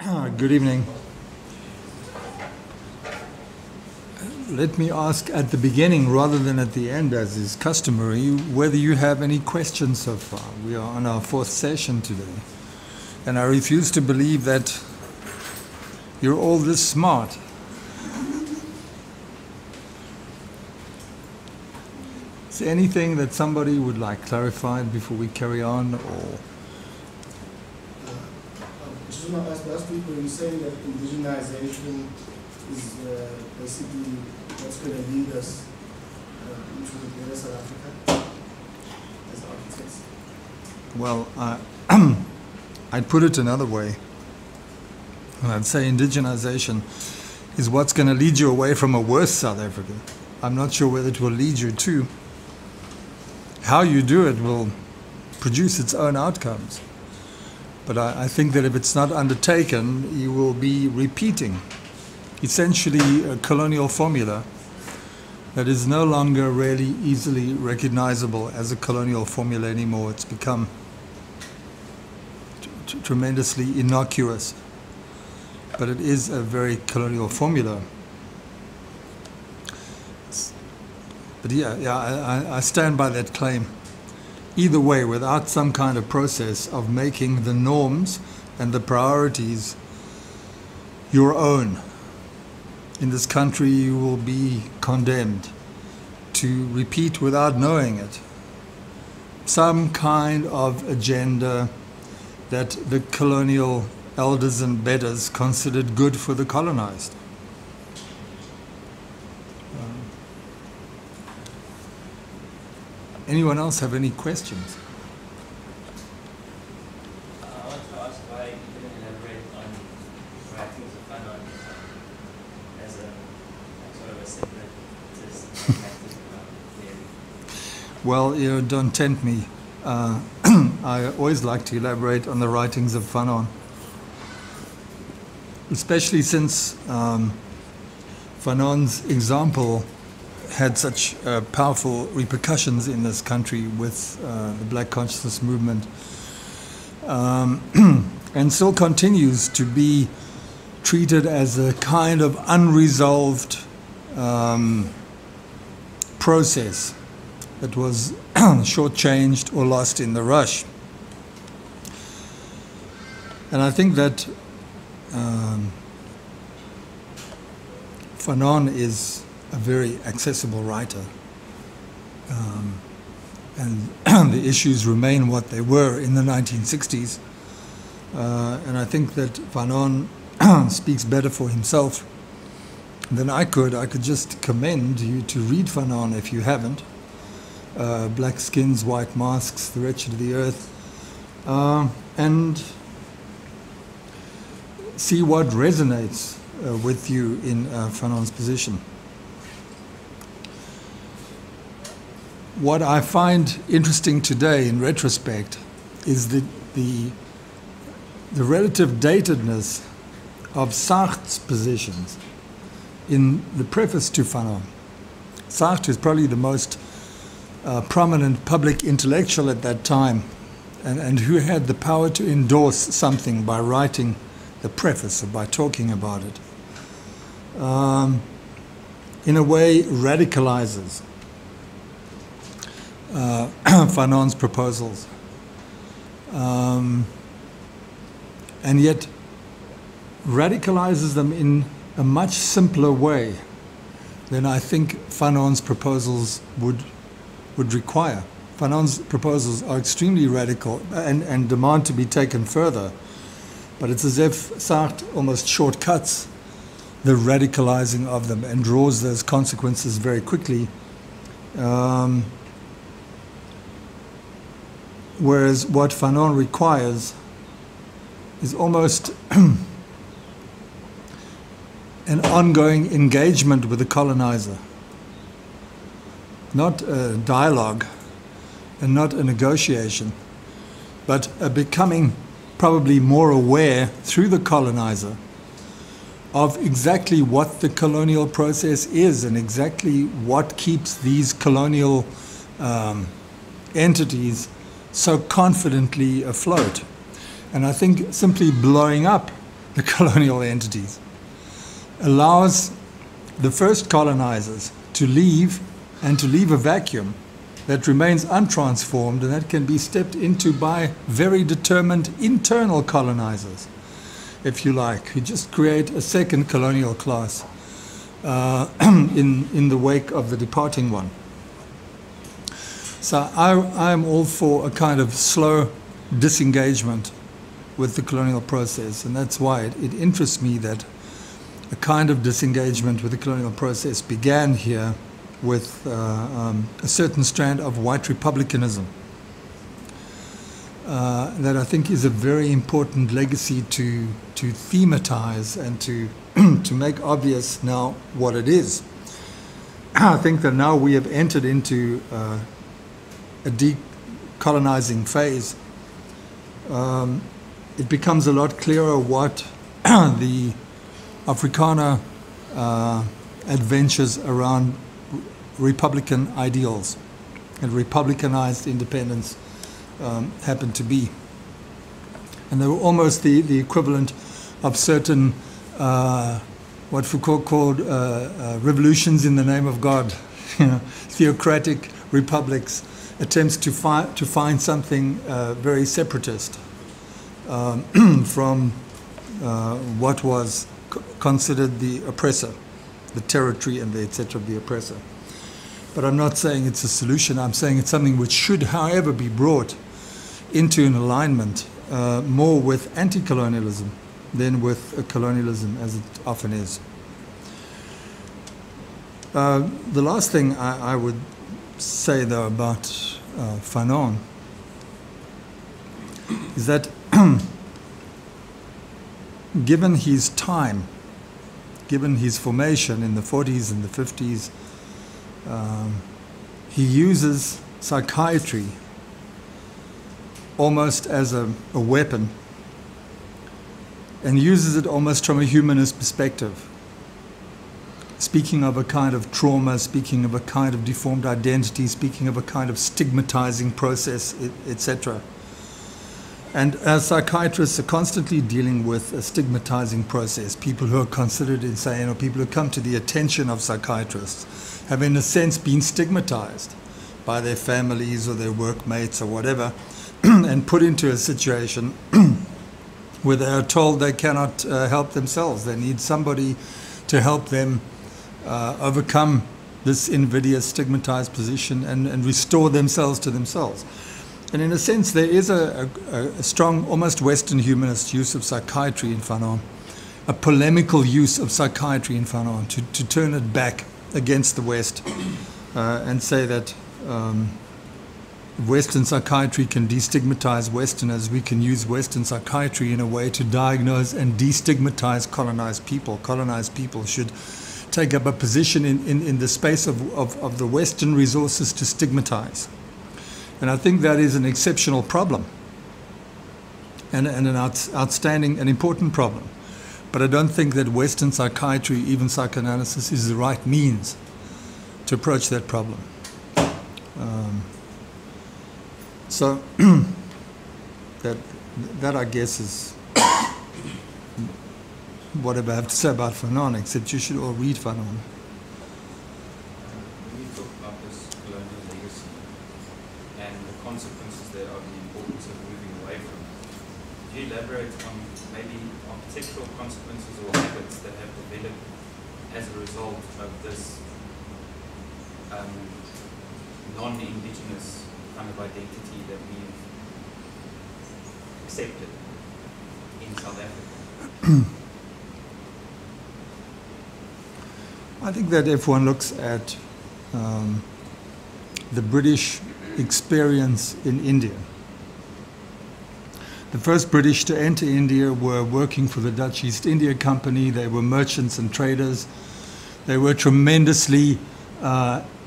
Good evening. Let me ask at the beginning, rather than at the end, as is customary, whether you have any questions so far. We are on our fourth session today, and I refuse to believe that you're all this smart. Is there anything that somebody would like clarified before we carry on, or? Just want to ask, last week when you saying that indigenization is basically what's going to lead us into the better South Africa as architects? Well, I'd put it another way. I'd say indigenization is what's going to lead you away from a worse South Africa. I'm not sure whether it will lead you to. How you do it will produce its own outcomes. But I think that if it's not undertaken, you will be repeating essentially a colonial formula that is no longer really easily recognizable as a colonial formula anymore. It's become tremendously innocuous. But it is a very colonial formula. But yeah, I stand by that claim. Either way, without some kind of process of making the norms and the priorities your own, in this country you will be condemned to repeat without knowing it some kind of agenda that the colonial elders and betters considered good for the colonized. Anyone else have any questions? I want to ask why you didn't elaborate on writings of Werner as a sort of a separatist tactic theory. Well, you don't tempt me. I always like to elaborate on the writings of Fanon, especially since Fanon's example had such powerful repercussions in this country with the Black Consciousness movement, and still continues to be treated as a kind of unresolved process that was shortchanged or lost in the rush. And I think that Fanon is a very accessible writer, and the issues remain what they were in the 1960s, and I think that Fanon speaks better for himself than I could. I could just commend you to read Fanon if you haven't. Black Skins, White Masks, The Wretched of the Earth, and see what resonates with you in Fanon's position. What I find interesting today, in retrospect, is the relative datedness of Sartre's positions in the preface to Fanon. Sartre is probably the most prominent public intellectual at that time, and who had the power to endorse something by writing the preface or by talking about it. In a way, radicalizes Fanon's proposals, and yet radicalizes them in a much simpler way than I think Fanon's proposals would require. Fanon's proposals are extremely radical and demand to be taken further, but it's as if Sartre almost shortcuts the radicalizing of them and draws those consequences very quickly. Whereas what Fanon requires is almost an ongoing engagement with the colonizer. Not a dialogue and not a negotiation, but a becoming probably more aware through the colonizer of exactly what the colonial process is and exactly what keeps these colonial entities so confidently afloat. And I think simply blowing up the colonial entities, allows the first colonizers to leave, and to leave a vacuum that remains untransformed and that can be stepped into by very determined internal colonizers, if you like, who just create a second colonial class in the wake of the departing one. So I'm all for a kind of slow disengagement with the colonial process, and that's why it interests me that a kind of disengagement with the colonial process began here with a certain strand of white republicanism that I think is a very important legacy to thematize and to to make obvious now what it is. I think that now we have entered into a decolonizing phase. It becomes a lot clearer what the Afrikaner adventures around Republican ideals and Republicanized independence happened to be. And they were almost the equivalent of certain, what Foucault called revolutions in the name of God, theocratic republics, attempts to find something very separatist from what was considered the oppressor, the territory and the etc. of the oppressor. But I'm not saying it's a solution. I'm saying it's something which should, however, be brought into an alignment more with anti-colonialism than with colonialism, as it often is. The last thing I would say, though, about Fanon is that given his time, given his formation in the 40s and the 50s, he uses psychiatry almost as a weapon, and uses it almost from a humanist perspective, speaking of a kind of trauma, speaking of a kind of deformed identity, speaking of a kind of stigmatizing process, etc. And as psychiatrists are constantly dealing with a stigmatizing process, people who are considered insane or people who come to the attention of psychiatrists have in a sense been stigmatized by their families or their workmates or whatever and put into a situation where they are told they cannot help themselves. They need somebody to help them overcome this invidious, stigmatized position and restore themselves to themselves. And in a sense, there is a strong, almost Western humanist use of psychiatry in Fanon, a polemical use of psychiatry in Fanon to turn it back against the West and say that Western psychiatry can destigmatize Westerners. We can use Western psychiatry in a way to diagnose and destigmatize colonized people. Colonized people should take up a position in the space of the Western resources to stigmatize. And I think that is an exceptional problem and an outstanding and important problem. But I don't think that Western psychiatry, even psychoanalysis, is the right means to approach that problem. So that I guess is whatever I have to say about Fanon, except you should all read Fanon. When you talk about this colonial legacy and the consequences there of the importance of moving away from it, could you elaborate on maybe architectural consequences or habits that have developed as a result of this non-indigenous kind of identity that we've accepted in South Africa? I think that if one looks at the British experience in India, the first British to enter India were working for the Dutch East India Company. They were merchants and traders. They were tremendously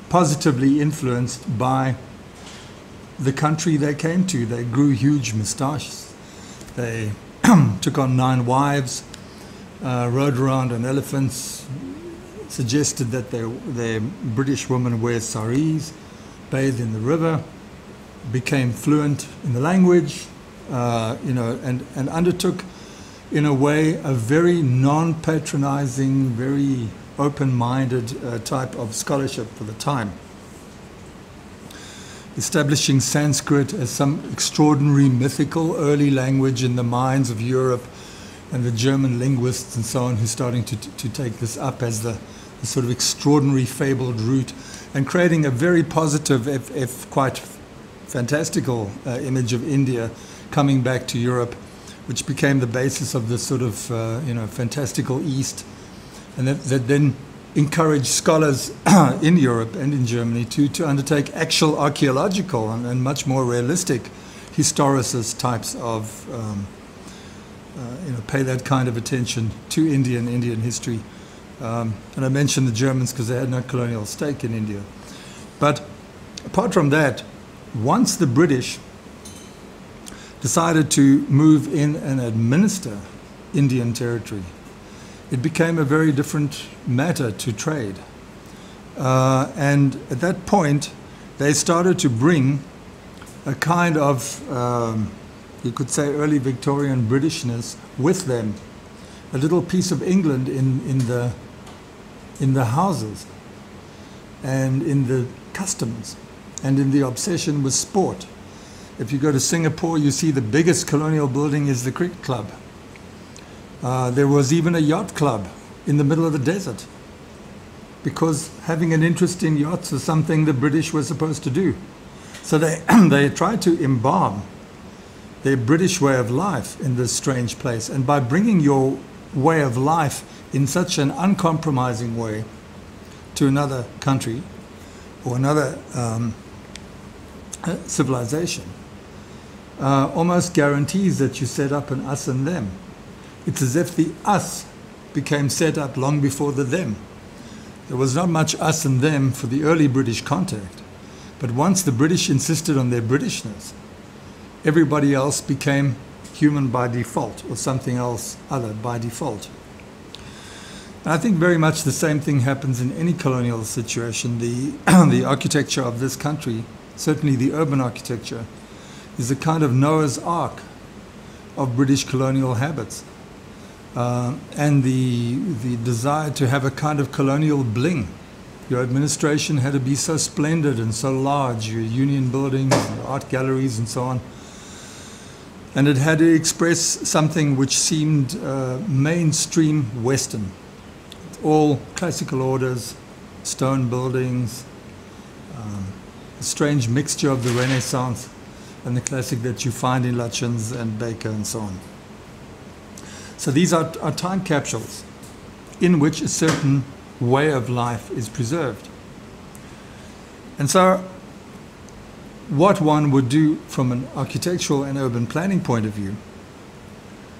positively influenced by the country they came to. They grew huge moustaches. They took on 9 wives, rode around on elephants, suggested that their British women wear saris, bathed in the river, became fluent in the language, and undertook in a way, a very non-patronizing, very open-minded type of scholarship for the time, establishing Sanskrit as some extraordinary mythical early language in the minds of Europe and the German linguists and so on, who's starting to take this up as the sort of extraordinary fabled root, and creating a very positive, if quite fantastical image of India coming back to Europe, which became the basis of this sort of fantastical East, and that then encouraged scholars in Europe and in Germany to undertake actual archaeological and much more realistic historicist types of pay that kind of attention to Indian history. And I mentioned the Germans because they had no colonial stake in India. But apart from that, once the British decided to move in and administer Indian territory, it became a very different matter to trade. And at that point, they started to bring a kind of, you could say, early Victorian Britishness with them, a little piece of England in the houses and in the customs and in the obsession with sport. If you go to Singapore, you see the biggest colonial building is the cricket club. There was even a yacht club in the middle of the desert, because having an interest in yachts was something the British were supposed to do. So they tried to embalm their British way of life in this strange place. And by bringing your way of life in such an uncompromising way to another country or another civilization, almost guarantees that you set up an us and them. It's as if the us became set up long before the them. There was not much us and them for the early British contact, but once the British insisted on their Britishness, everybody else became human by default, or something else other by default. And I think very much the same thing happens in any colonial situation. The architecture of this country, certainly the urban architecture, is a kind of Noah's Ark of British colonial habits. And the desire to have a kind of colonial bling. Your administration had to be so splendid and so large, your union buildings, your art galleries and so on. And it had to express something which seemed mainstream Western. All classical orders, stone buildings, a strange mixture of the Renaissance and the classic that you find in Lutyens and Baker and so on. So these are time capsules in which a certain way of life is preserved. And so what one would do from an architectural and urban planning point of view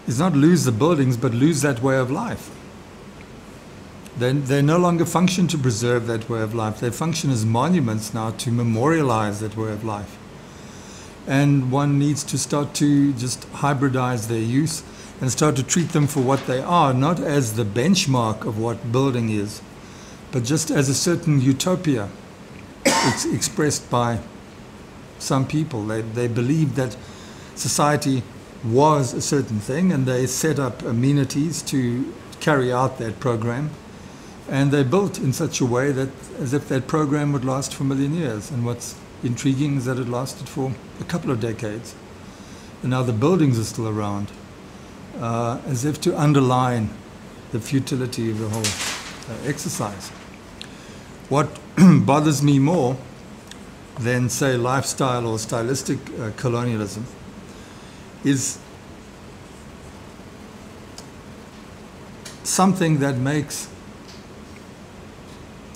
is not lose the buildings, but lose that way of life. They no longer function to preserve that way of life. They function as monuments now to memorialize that way of life. And one needs to start to just hybridize their use and start to treat them for what they are, not as the benchmark of what building is, but just as a certain utopia expressed by some people. They believed that society was a certain thing, and they set up amenities to carry out that program. And they built in such a way that as if that program would last for a million years. And what's intriguing is that it lasted for a couple of decades. And now the buildings are still around, as if to underline the futility of the whole exercise. What bothers me more than, say, lifestyle or stylistic colonialism is something that makes,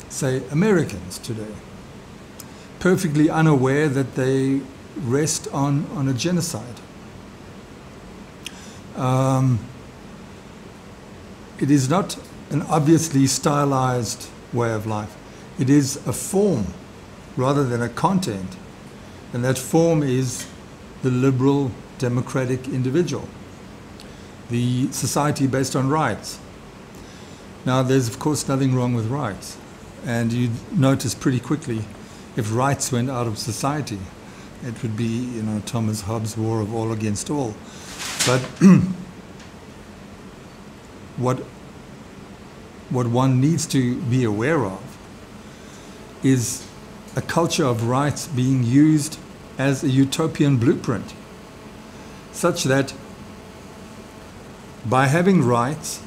say, Americans today perfectly unaware that they rest on a genocide. It is not an obviously stylized way of life. It is a form rather than a content. And that form is the liberal democratic individual, the society based on rights. Now, there's of course nothing wrong with rights. And you notice pretty quickly if rights went out of society, it would be, Thomas Hobbes' war of all against all. But what one needs to be aware of is a culture of rights being used as a utopian blueprint, such that by having rights,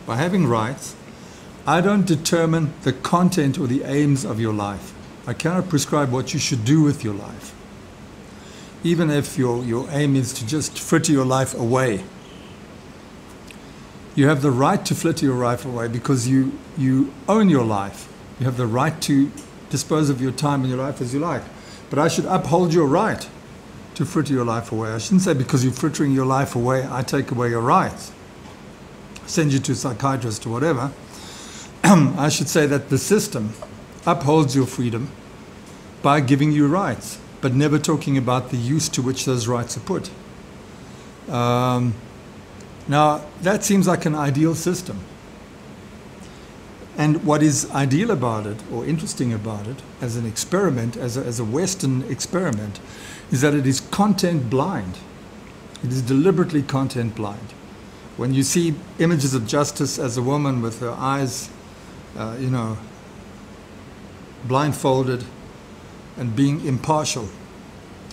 I don't determine the content or the aims of your life. I cannot prescribe what you should do with your life. Even if your aim is to just fritter your life away. You have the right to fritter your life away because you own your life. You have the right to dispose of your time and your life as you like. But I should uphold your right to fritter your life away. I shouldn't say because you're frittering your life away, I take away your rights. Send you to a psychiatrist or whatever. I should say that the system upholds your freedom by giving you rights, but never talking about the use to which those rights are put. Now, that seems like an ideal system. And what is ideal about it, or interesting about it, as an experiment, as a Western experiment, is that it is content blind. It is deliberately content blind. When you see images of justice as a woman with her eyes, blindfolded and being impartial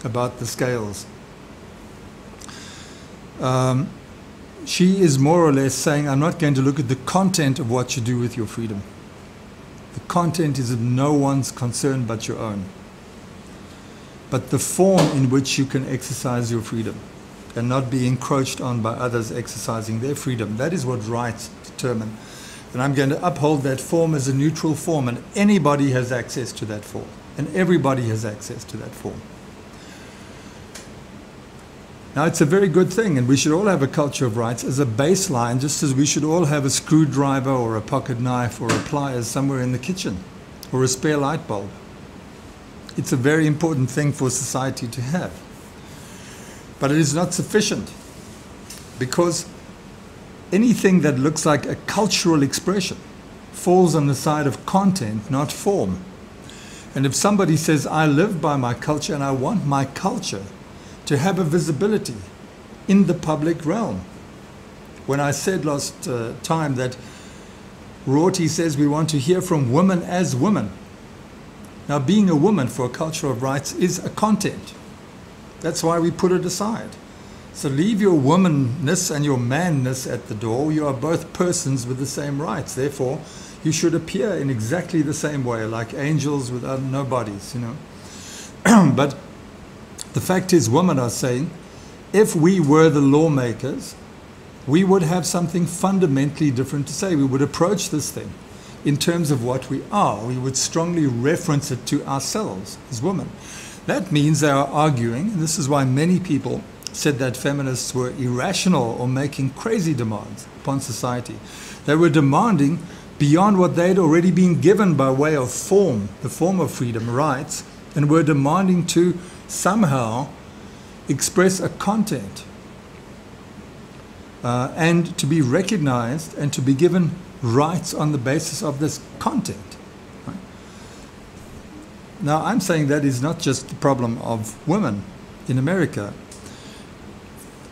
about the scales, she is more or less saying, I'm not going to look at the content of what you do with your freedom. The content is of no one's concern but your own. But the form in which you can exercise your freedom and not be encroached on by others exercising their freedom, that is what rights determine. And I'm going to uphold that form as a neutral form, and anybody has access to that form, and everybody has access to that form. Now, it's a very good thing, and we should all have a culture of rights as a baseline, just as we should all have a screwdriver or a pocket knife or a pliers somewhere in the kitchen, or a spare light bulb. It's a very important thing for society to have. But it is not sufficient, because anything that looks like a cultural expression falls on the side of content, not form. And if somebody says, I live by my culture and I want my culture to have a visibility in the public realm. When I said last time that Rorty says we want to hear from women as women. Now, being a woman for a culture of rights is a content. That's why we put it aside. So leave your womanness and your manness at the door. You are both persons with the same rights. Therefore, you should appear in exactly the same way, like angels without no bodies, But the fact is, women are saying, if we were the lawmakers, we would have something fundamentally different to say. We would approach this thing in terms of what we are. We would strongly reference it to ourselves as women. That means they are arguing, and this is why many people said that feminists were irrational or making crazy demands upon society. They were demanding beyond what they'd already been given by way of form, the form of freedom, rights, and were demanding to somehow express a content and to be recognized and to be given rights on the basis of this content. Right? Now, I'm saying that is not just the problem of women in America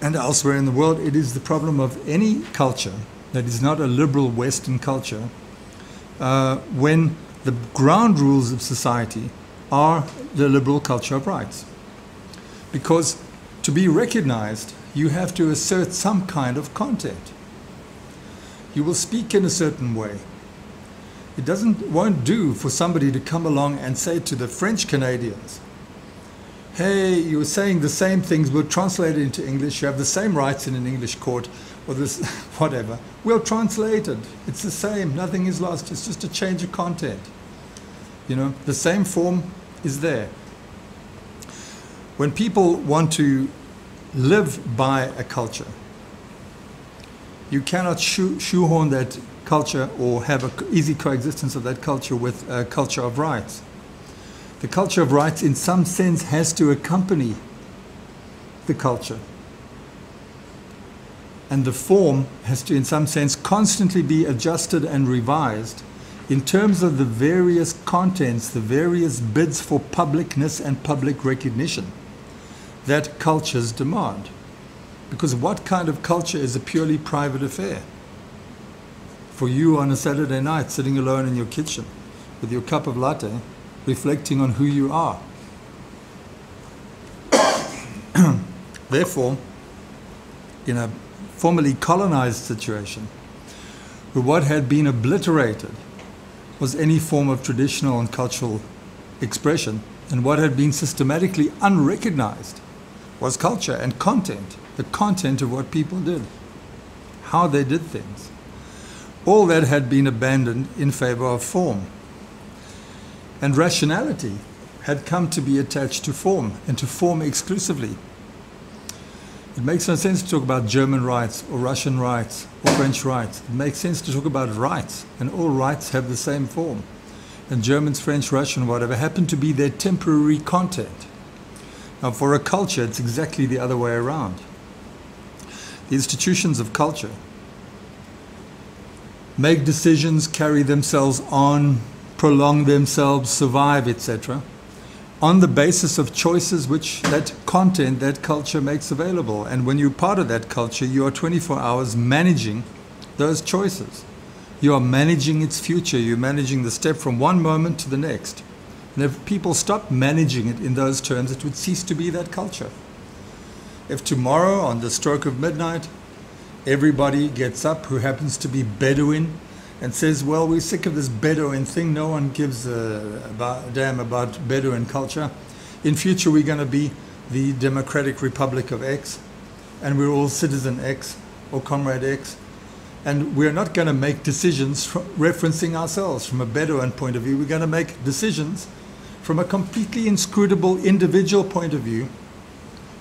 and elsewhere in the world. It is the problem of any culture that is not a liberal Western culture when the ground rules of society are the liberal culture of rights. Because to be recognized, you have to assert some kind of content. You will speak in a certain way. It won't do for somebody to come along and say to the French Canadians, hey, you're saying the same things, we'll translate it into English, you have the same rights in an English court, or this, whatever. We'll translate it. It's the same, nothing is lost, it's just a change of content. The same form is there. When people want to live by a culture, you cannot shoehorn that culture or have an easy coexistence of that culture with a culture of rights. The culture of rights, in some sense, has to accompany the culture. And the form has to, in some sense, constantly be adjusted and revised in terms of the various contents, the various bids for publicness and public recognition that cultures demand. Because what kind of culture is a purely private affair? For you on a Saturday night, sitting alone in your kitchen with your cup of latte, reflecting on who you are. Therefore, in a formerly colonized situation, where what had been obliterated was any form of traditional and cultural expression, and what had been systematically unrecognized was culture and content, the content of what people did, how they did things. All that had been abandoned in favor of form. And rationality had come to be attached to form, and to form exclusively. It makes no sense to talk about German rights or Russian rights or French rights. It makes sense to talk about rights, and all rights have the same form. And Germans, French, Russian, whatever, happen to be their temporary content. Now, for a culture, it's exactly the other way around. The institutions of culture make decisions, carry themselves on, prolong themselves, survive, etc., on the basis of choices which that content, that culture makes available. And when you're part of that culture, you are 24 hours managing those choices. You are managing its future. You're managing the step from one moment to the next. And if people stop managing it in those terms, it would cease to be that culture. If tomorrow, on the stroke of midnight, everybody gets up who happens to be Bedouin and says, well, we're sick of this Bedouin thing, no one gives a damn about Bedouin culture. In future, we're going to be the Democratic Republic of X, and we're all citizen X or comrade X, and we're not going to make decisions referencing ourselves from a Bedouin point of view. We're going to make decisions from a completely inscrutable individual point of view,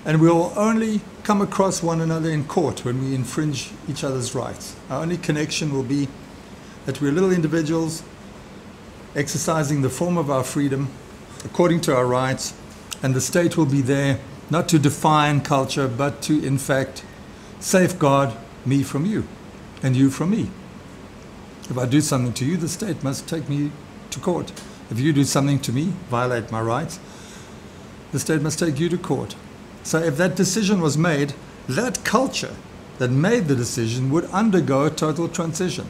and we'll only come across one another in court when we infringe each other's rights. Our only connection will be that we're little individuals exercising the form of our freedom according to our rights, and the state will be there not to define culture, but to, in fact, safeguard me from you and you from me. If I do something to you, the state must take me to court. If you do something to me, violate my rights, the state must take you to court. So if that decision was made, that culture that made the decision would undergo a total transition.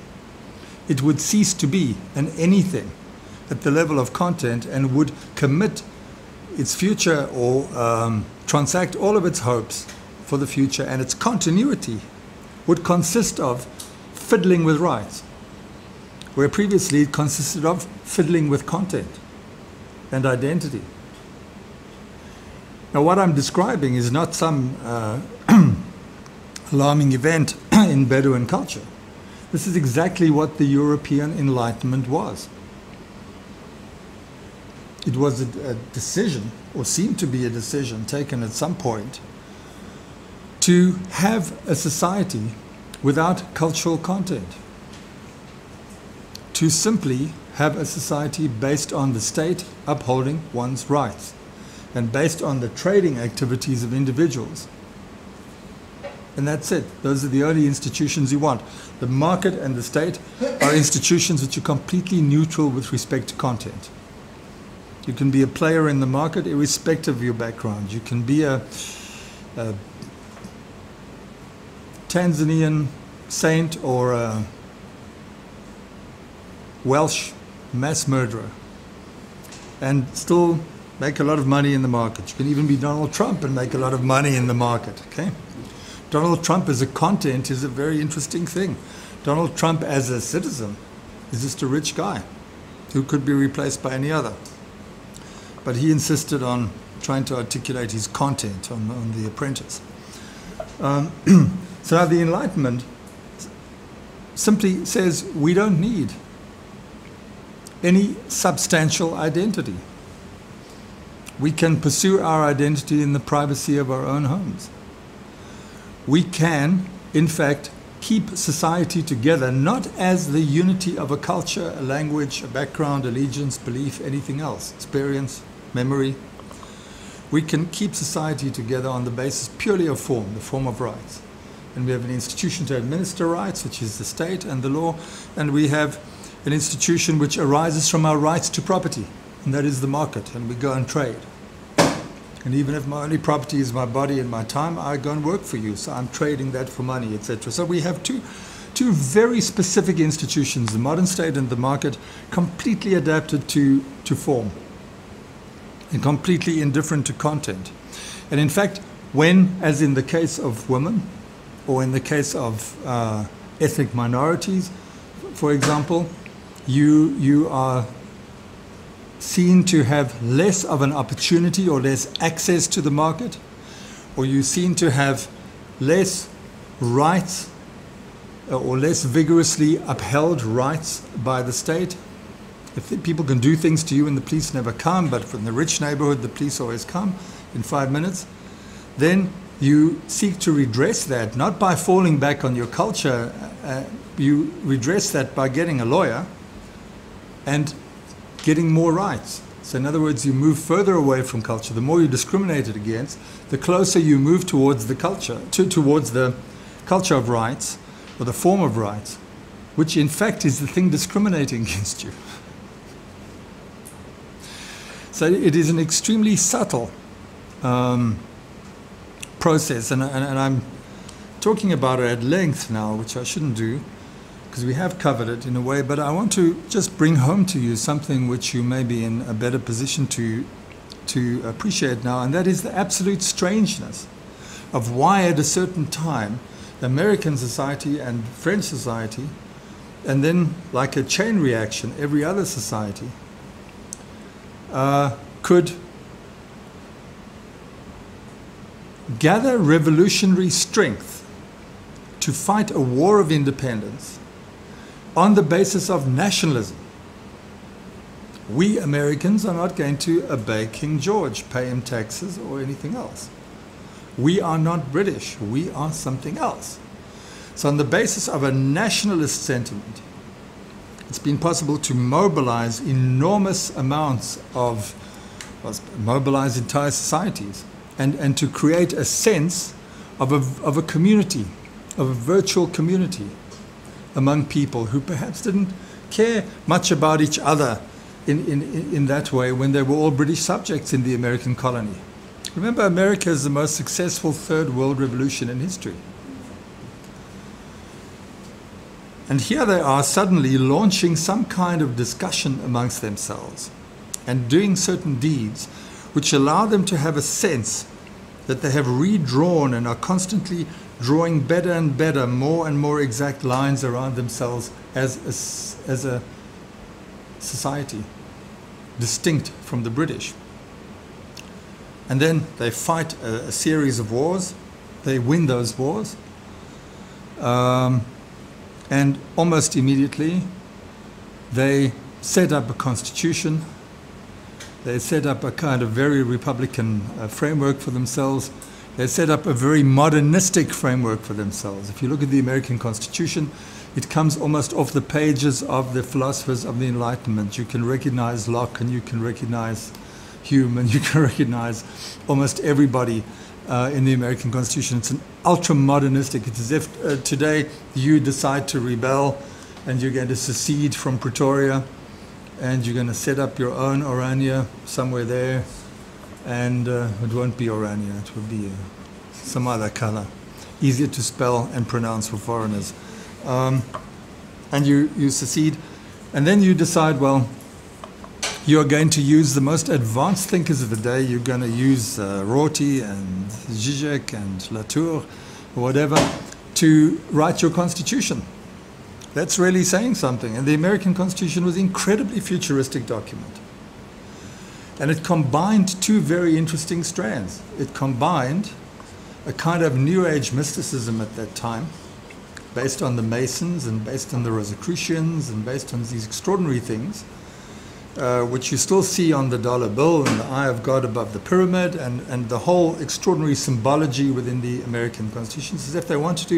It would cease to be an anything at the level of content and would commit its future or transact all of its hopes for the future, and its continuity would consist of fiddling with rights, where previously it consisted of fiddling with content and identity. Now, what I'm describing is not some alarming event in Bedouin culture. This is exactly what the European Enlightenment was. It was a decision, or seemed to be a decision, taken at some point to have a society without cultural content. To simply have a society based on the state upholding one's rights and based on the trading activities of individuals. And that's it. Those are the only institutions you want. The market and the state are institutions which are completely neutral with respect to content. You can be a player in the market irrespective of your background. You can be a Tanzanian saint or a Welsh mass murderer and still make a lot of money in the market. You can even be Donald Trump and make a lot of money in the market. Okay? Donald Trump as a content is a very interesting thing. Donald Trump as a citizen is just a rich guy who could be replaced by any other. But he insisted on trying to articulate his content on The Apprentice. So now the Enlightenment simply says we don't need any substantial identity. We can pursue our identity in the privacy of our own homes. We can, in fact, keep society together, not as the unity of a culture, a language, a background, allegiance, belief, anything else, experience, memory. We can keep society together on the basis purely of form, the form of rights. And we have an institution to administer rights, which is the state and the law, and we have an institution which arises from our rights to property, and that is the market, and we go and trade. And even if my only property is my body and my time, I go and work for you. So I'm trading that for money, etc. So we have two very specific institutions, the modern state and the market, completely adapted to form and completely indifferent to content. And in fact, when, as in the case of women, or in the case of ethnic minorities, for example, you are seen to have less of an opportunity or less access to the market, or you seem to have less rights or less vigorously upheld rights by the state. If people can do things to you and the police never come, but from the rich neighborhood the police always come in 5 minutes, then you seek to redress that, not by falling back on your culture. You redress that by getting a lawyer and getting more rights. So in other words, you move further away from culture. The more you're discriminated against, the closer you move towards the culture, towards the culture of rights, or the form of rights, which in fact is the thing discriminating against you. So it is an extremely subtle process, and I'm talking about it at length now, which I shouldn't do, because we have covered it in a way, but I want to just bring home to you something which you may be in a better position to appreciate now, and that is the absolute strangeness of why at a certain time American society and French society, and then like a chain reaction, every other society could gather revolutionary strength to fight a war of independence on the basis of nationalism. We Americans are not going to obey King George, pay him taxes or anything else. We are not British, we are something else. So on the basis of a nationalist sentiment, it's been possible to mobilize enormous amounts of, mobilize entire societies, and to create a sense of a community, of a virtual community among people who perhaps didn't care much about each other in that way when they were all British subjects in the American colony. Remember, America is the most successful third world revolution in history. And here they are suddenly launching some kind of discussion amongst themselves and doing certain deeds which allow them to have a sense that they have redrawn and are constantly drawing better and better, more and more exact lines around themselves as a society, distinct from the British. And then they fight a series of wars. They win those wars. And almost immediately, they set up a constitution. They set up a kind of very republican framework for themselves. They set up a very modernistic framework for themselves. If you look at the American Constitution, it comes almost off the pages of the philosophers of the Enlightenment. You can recognize Locke, and you can recognize Hume, and you can recognize almost everybody in the American Constitution. It's an ultra-modernistic. It's as if today you decide to rebel and you're going to secede from Pretoria and you're going to set up your own Orania somewhere there, and it won't be Orania, it will be some other color, easier to spell and pronounce for foreigners. And you secede, and then you decide, well, you're going to use the most advanced thinkers of the day. You're going to use Rorty and Zizek and Latour, or whatever, to write your constitution. That's really saying something. And the American Constitution was an incredibly futuristic document. And it combined two very interesting strands. It combined a kind of New Age mysticism at that time, based on the Masons and based on the Rosicrucians and based on these extraordinary things, which you still see on the dollar bill and the eye of God above the pyramid, and the whole extraordinary symbology within the American Constitution, as if they wanted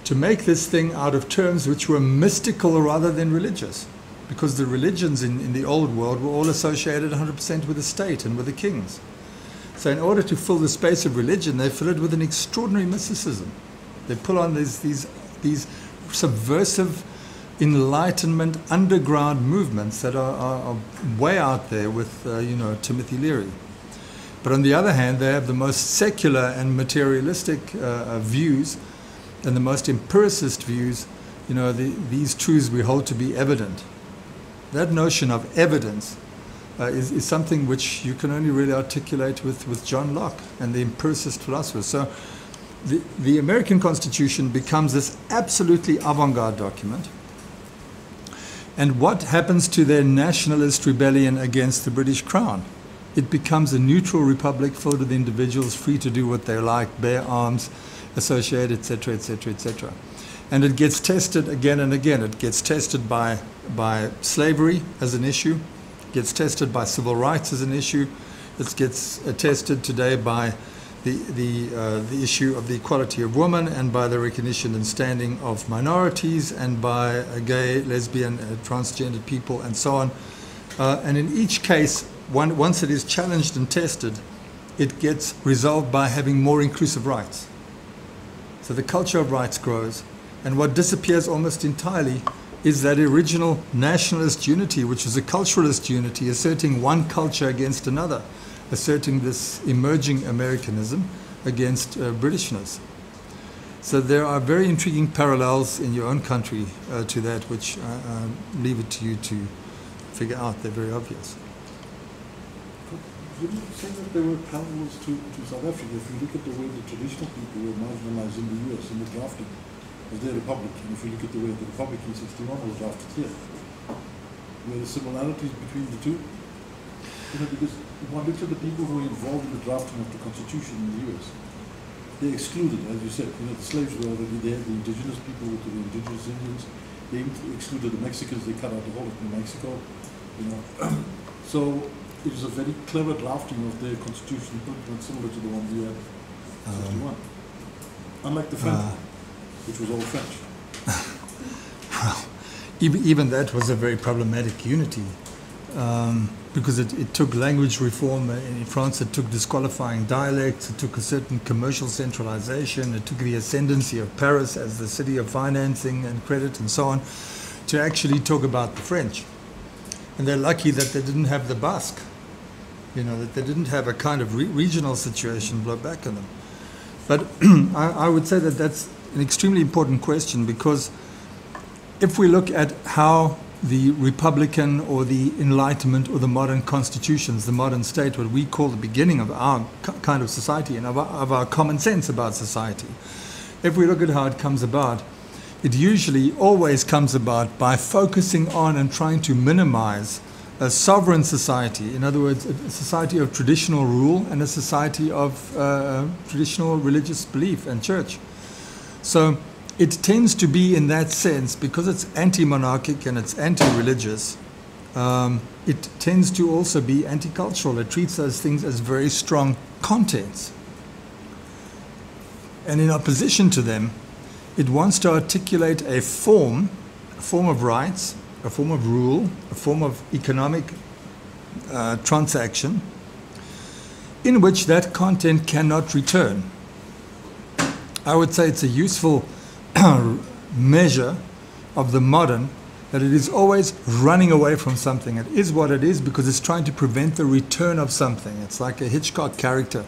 to make this thing out of terms which were mystical rather than religious, because the religions in the old world were all associated 100% with the state and with the kings. So in order to fill the space of religion, they fill it with an extraordinary mysticism. They pull on these subversive Enlightenment underground movements that are way out there with Timothy Leary. But on the other hand, they have the most secular and materialistic views and the most empiricist views. You know, these truths we hold to be evident. That notion of evidence is something which you can only really articulate with John Locke and the empiricist philosophers. So the American Constitution becomes this absolutely avant-garde document. And what happens to their nationalist rebellion against the British Crown? It becomes a neutral republic filled with individuals free to do what they like, bear arms, associate, etc., etc., etc. And it gets tested again and again. It gets tested by slavery as an issue. It gets tested by civil rights as an issue. It gets tested today by the issue of the equality of women and by the recognition and standing of minorities and by gay, lesbian, transgender people and so on. And in each case, once it is challenged and tested, it gets resolved by having more inclusive rights. So the culture of rights grows. And what disappears almost entirely is that original nationalist unity, which is a culturalist unity, asserting one culture against another, asserting this emerging Americanism against Britishness. So there are very intriguing parallels in your own country to that, which I leave it to you to figure out. They're very obvious. Would you say that there were parallels to South Africa? If you look at the way the traditional people were marginalized in the US in the drafting of their republic, and if you look at the way the republic in 61 was drafted here, were there similarities between the two? You know, because one looks at the people who were involved in the drafting of the Constitution in the US, they excluded, as you said, you know, the slaves were already there, the indigenous people were to the indigenous Indians, they excluded the Mexicans, they cut out the whole of New Mexico, you know. So it was a very clever drafting of their constitution, pretty similar to the one we had in 61. Unlike the French, which was all French. Well, even that was a very problematic unity, because it took language reform. In France, it took disqualifying dialects, it took a certain commercial centralization, it took the ascendancy of Paris as the city of financing and credit and so on, to actually talk about the French. And they're lucky that they didn't have the Basque, you know, that they didn't have a kind of regional situation blow back on them. But I would say that that's an extremely important question, because if we look at how the Republican or the Enlightenment or the modern constitutions, the modern state, what we call the beginning of our kind of society and of our common sense about society, if we look at how it comes about, it usually always comes about by focusing on and trying to minimize a sovereign society. In other words, a society of traditional rule and a society of traditional religious belief and church. So it tends to be, in that sense, because it's anti-monarchic and it's anti-religious, it tends to also be anti-cultural. It treats those things as very strong contents. And in opposition to them, it wants to articulate a form of rights, a form of rule, a form of economic transaction, in which that content cannot return. I would say it's a useful measure of the modern, that it is always running away from something. It is what it is because it's trying to prevent the return of something. It's like a Hitchcock character,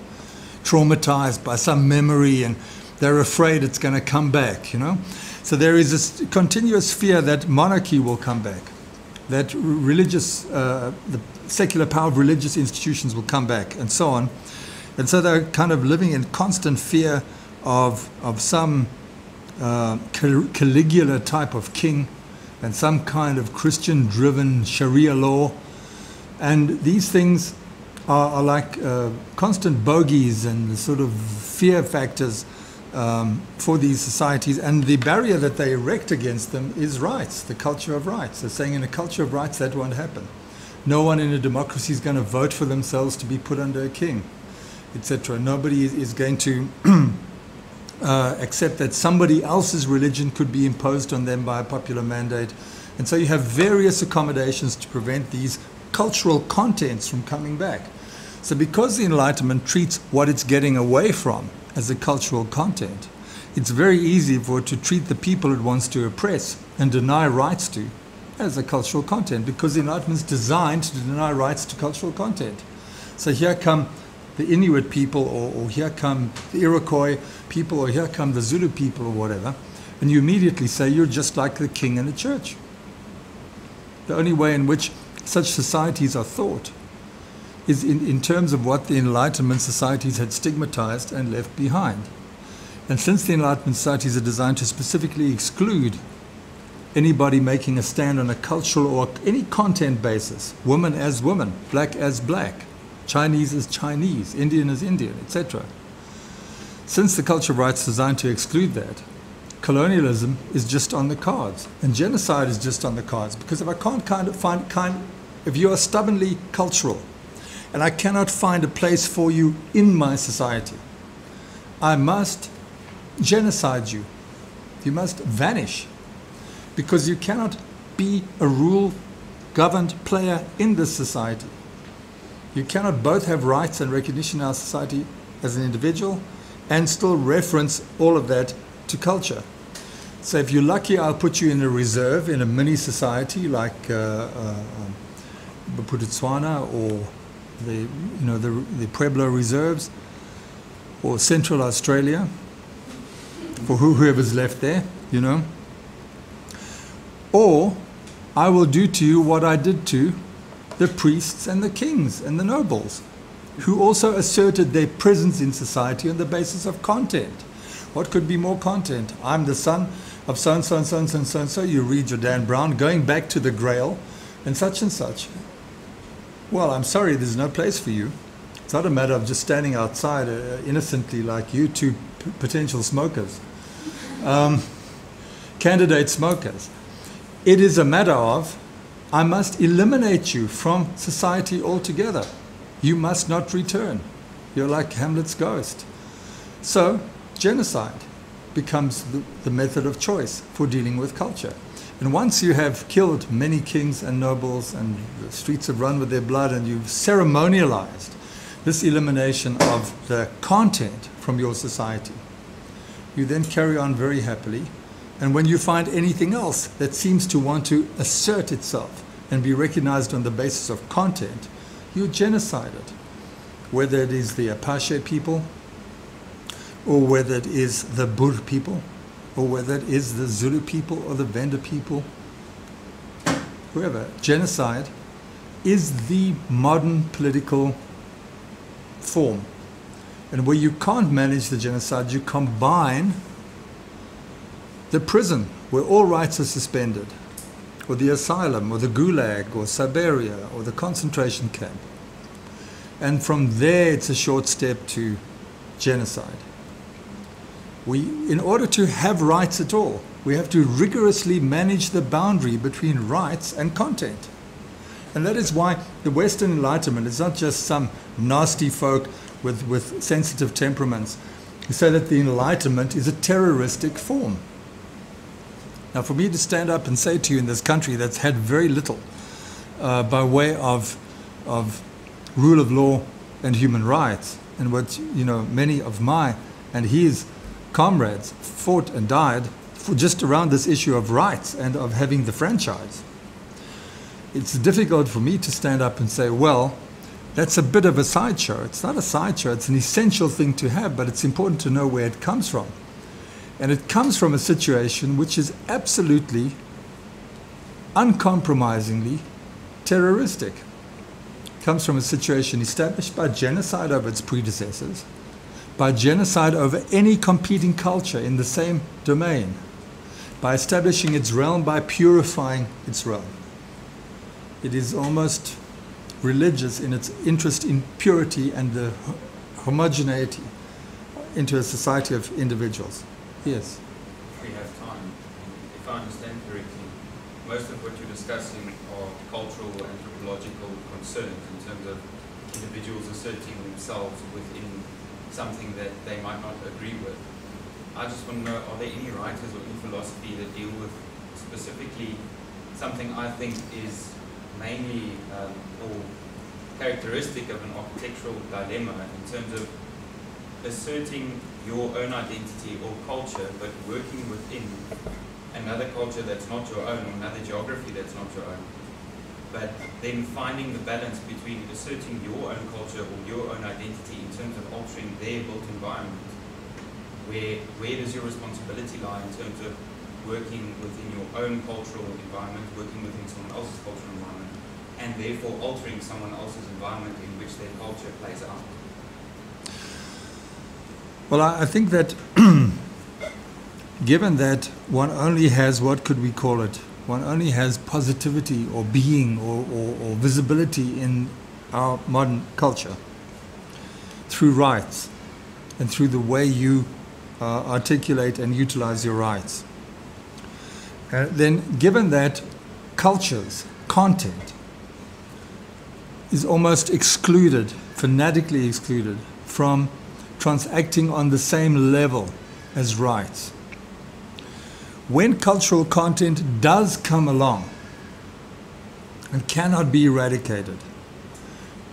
traumatized by some memory, and they're afraid it's going to come back, you know. So there is this continuous fear that monarchy will come back, that religious, the secular power of religious institutions will come back, and so on. And so they're kind of living in constant fear of some Caligula type of king and some kind of Christian-driven Sharia law. And these things are like constant bogeys and sort of fear factors for these societies, and the barrier that they erect against them is rights, the culture of rights. They're saying in a culture of rights that won't happen. No one in a democracy is going to vote for themselves to be put under a king, etc. Nobody is going to accept that somebody else's religion could be imposed on them by a popular mandate. And so you have various accommodations to prevent these cultural contents from coming back. So because the Enlightenment treats what it's getting away from as a cultural content, it's very easy for it to treat the people it wants to oppress and deny rights to as a cultural content, because the Enlightenment is designed to deny rights to cultural content. So here come the Inuit people, or here come the Iroquois people, or here come the Zulu people, or whatever, and you immediately say you're just like the king in the church. The only way in which such societies are thought is in terms of what the Enlightenment societies had stigmatized and left behind. And since the Enlightenment societies are designed to specifically exclude anybody making a stand on a cultural or any content basis, woman as woman, black as black, Chinese as Chinese, Indian as Indian, etc. Since the culture of rights is designed to exclude that, colonialism is just on the cards, and genocide is just on the cards. Because if I can't if you are stubbornly cultural, and I cannot find a place for you in my society, I must genocide you. You must vanish, because you cannot be a rule-governed player in this society. You cannot both have rights and recognition in our society as an individual and still reference all of that to culture. So if you're lucky, I'll put you in a reserve, in a mini society like Botswana, or the Pueblo reserves, or Central Australia, for whoever's left there, Or I will do to you what I did to the priests and the kings and the nobles, who also asserted their presence in society on the basis of content. What could be more content? I'm the son of so-and-so and so-and-so and so-and-so. You read your Dan Brown, going back to the Grail, and such and such. Well, I'm sorry, there's no place for you. It's not a matter of just standing outside innocently like you two potential smokers, candidate smokers. It is a matter of, I must eliminate you from society altogether. You must not return. You're like Hamlet's ghost. So, genocide becomes the method of choice for dealing with culture. And once you have killed many kings and nobles, and the streets have run with their blood, and you've ceremonialized this elimination of the content from your society, you then carry on very happily. And when you find anything else that seems to want to assert itself and be recognized on the basis of content, you genocide it. Whether it is the Apache people, or whether it is the Bur people, or whether it is the Zulu people or the Venda people, whoever, genocide is the modern political form. And where you can't manage the genocide, you combine the prison, where all rights are suspended, or the asylum, or the gulag, or Siberia, or the concentration camp. And from there, it's a short step to genocide. In order to have rights at all, we have to rigorously manage the boundary between rights and content. And that is why the Western Enlightenment is not just some nasty folk with sensitive temperaments who say that the Enlightenment is a terroristic form. Now, for me to stand up and say to you in this country that's had very little by way of rule of law and human rights, and what many of my and his comrades fought and died for, just around this issue of rights and of having the franchise, it's difficult for me to stand up and say, well, that's a bit of a sideshow. It's not a sideshow, it's an essential thing to have, but it's important to know where it comes from. And it comes from a situation which is absolutely, uncompromisingly terroristic. It comes from a situation established by genocide over its predecessors, by genocide over any competing culture in the same domain, by establishing its realm, by purifying its realm. It is almost religious in its interest in purity and the homogeneity into a society of individuals. Yes? If we have time, if I understand correctly, most of what you're discussing are cultural or anthropological concerns in terms of individuals asserting themselves within something that they might not agree with. I just want to know, are there any writers or any philosophy that deal with specifically something I think is mainly or characteristic of an architectural dilemma in terms of asserting your own identity or culture, but working within another culture that's not your own, or another geography that's not your own, but then finding the balance between asserting your own culture or your own identity in terms of altering their built environment, where does your responsibility lie in terms of working within your own cultural environment, working within someone else's cultural environment, and therefore altering someone else's environment in which their culture plays out? Well, I think that given that one only has, what could we call it, one only has positivity or being or visibility in our modern culture through rights and through the way you articulate and utilize your rights. Then given that cultures, content, is almost excluded, fanatically excluded, from transacting on the same level as rights. When cultural content does come along and cannot be eradicated,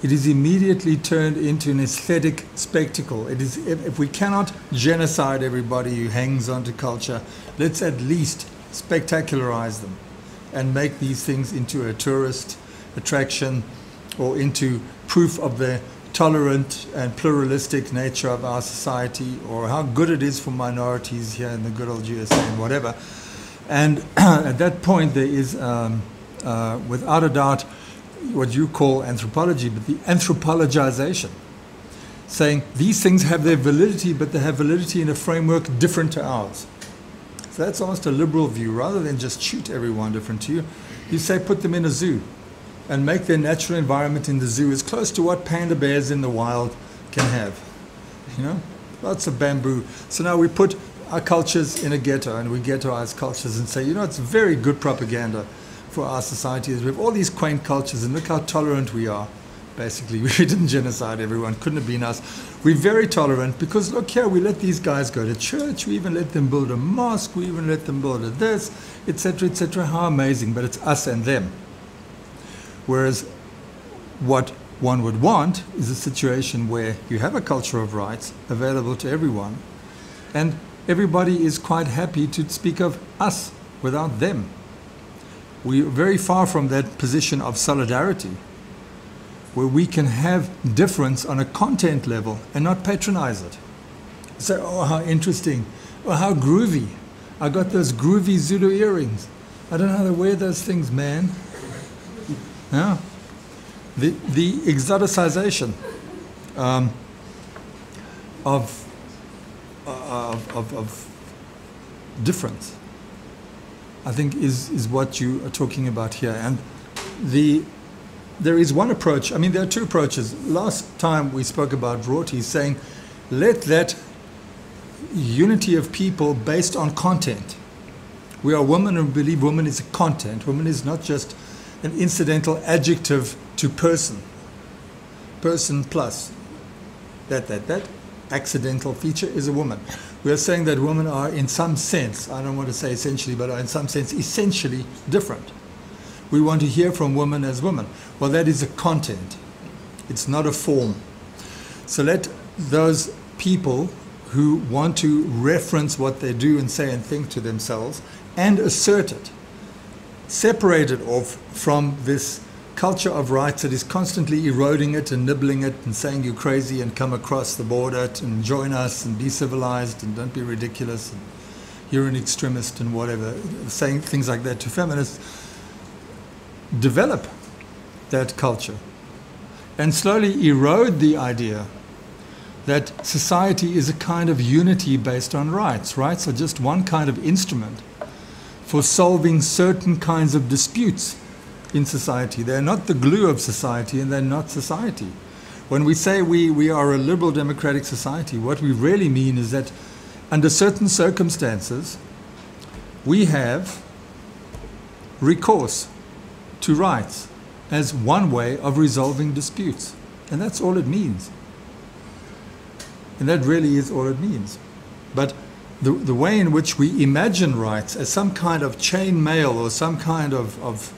it is immediately turned into an aesthetic spectacle. It is, if we cannot genocide everybody who hangs on to culture, let's at least spectacularize them and make these things into a tourist attraction or into proof of the tolerant and pluralistic nature of our society, or how good it is for minorities here in the good old USA and whatever. And at that point there is, without a doubt, what you call anthropology, but the anthropologization, saying these things have their validity, but they have validity in a framework different to ours. So that's almost a liberal view. Rather than just shoot everyone different to you, you say put them in a zoo and make their natural environment in the zoo as close to what panda bears in the wild can have. You know, lots of bamboo. So now we put our cultures in a ghetto and we ghettoize cultures and say, you know, it's very good propaganda for our society is we have all these quaint cultures and look how tolerant we are. Basically, we didn't genocide everyone, couldn't have been us. We're very tolerant because look here, we let these guys go to church, we even let them build a mosque, we even let them build a this, etc., etc. How amazing, but it's us and them. Whereas what one would want is a situation where you have a culture of rights available to everyone and everybody is quite happy to speak of us without them. We're very far from that position of solidarity where we can have difference on a content level and not patronize it. Say, oh, how interesting, or how groovy. I got those groovy Zulu earrings. I don't know how to wear those things, man. Yeah. The exoticization of difference, I think, is what you are talking about here. And there is one approach. I mean, there are two approaches. Last time we spoke about Rorty saying, let that unity of people based on content. We are women and believe woman is a content. Woman is not just an incidental adjective to person. Person plus that accidental feature is a woman. We are saying that women are in some sense, I don't want to say essentially, but are in some sense essentially different. We want to hear from women as women. Well, that is a content. It's not a form. So let those people who want to reference what they do and say and think to themselves and assert it, separate it off from this culture of rights that is constantly eroding it and nibbling it and saying you're crazy and come across the border and join us and be civilized and don't be ridiculous and you're an extremist and whatever, saying things like that to feminists. Develop that culture and slowly erode the idea that society is a kind of unity based on rights. Rights are just one kind of instrument for solving certain kinds of disputes in society. They're not the glue of society and they're not society. When we say we are a liberal democratic society, what we really mean is that under certain circumstances we have recourse to rights as one way of resolving disputes. And that's all it means. And that really is all it means. But the way in which we imagine rights as some kind of chain mail or some kind of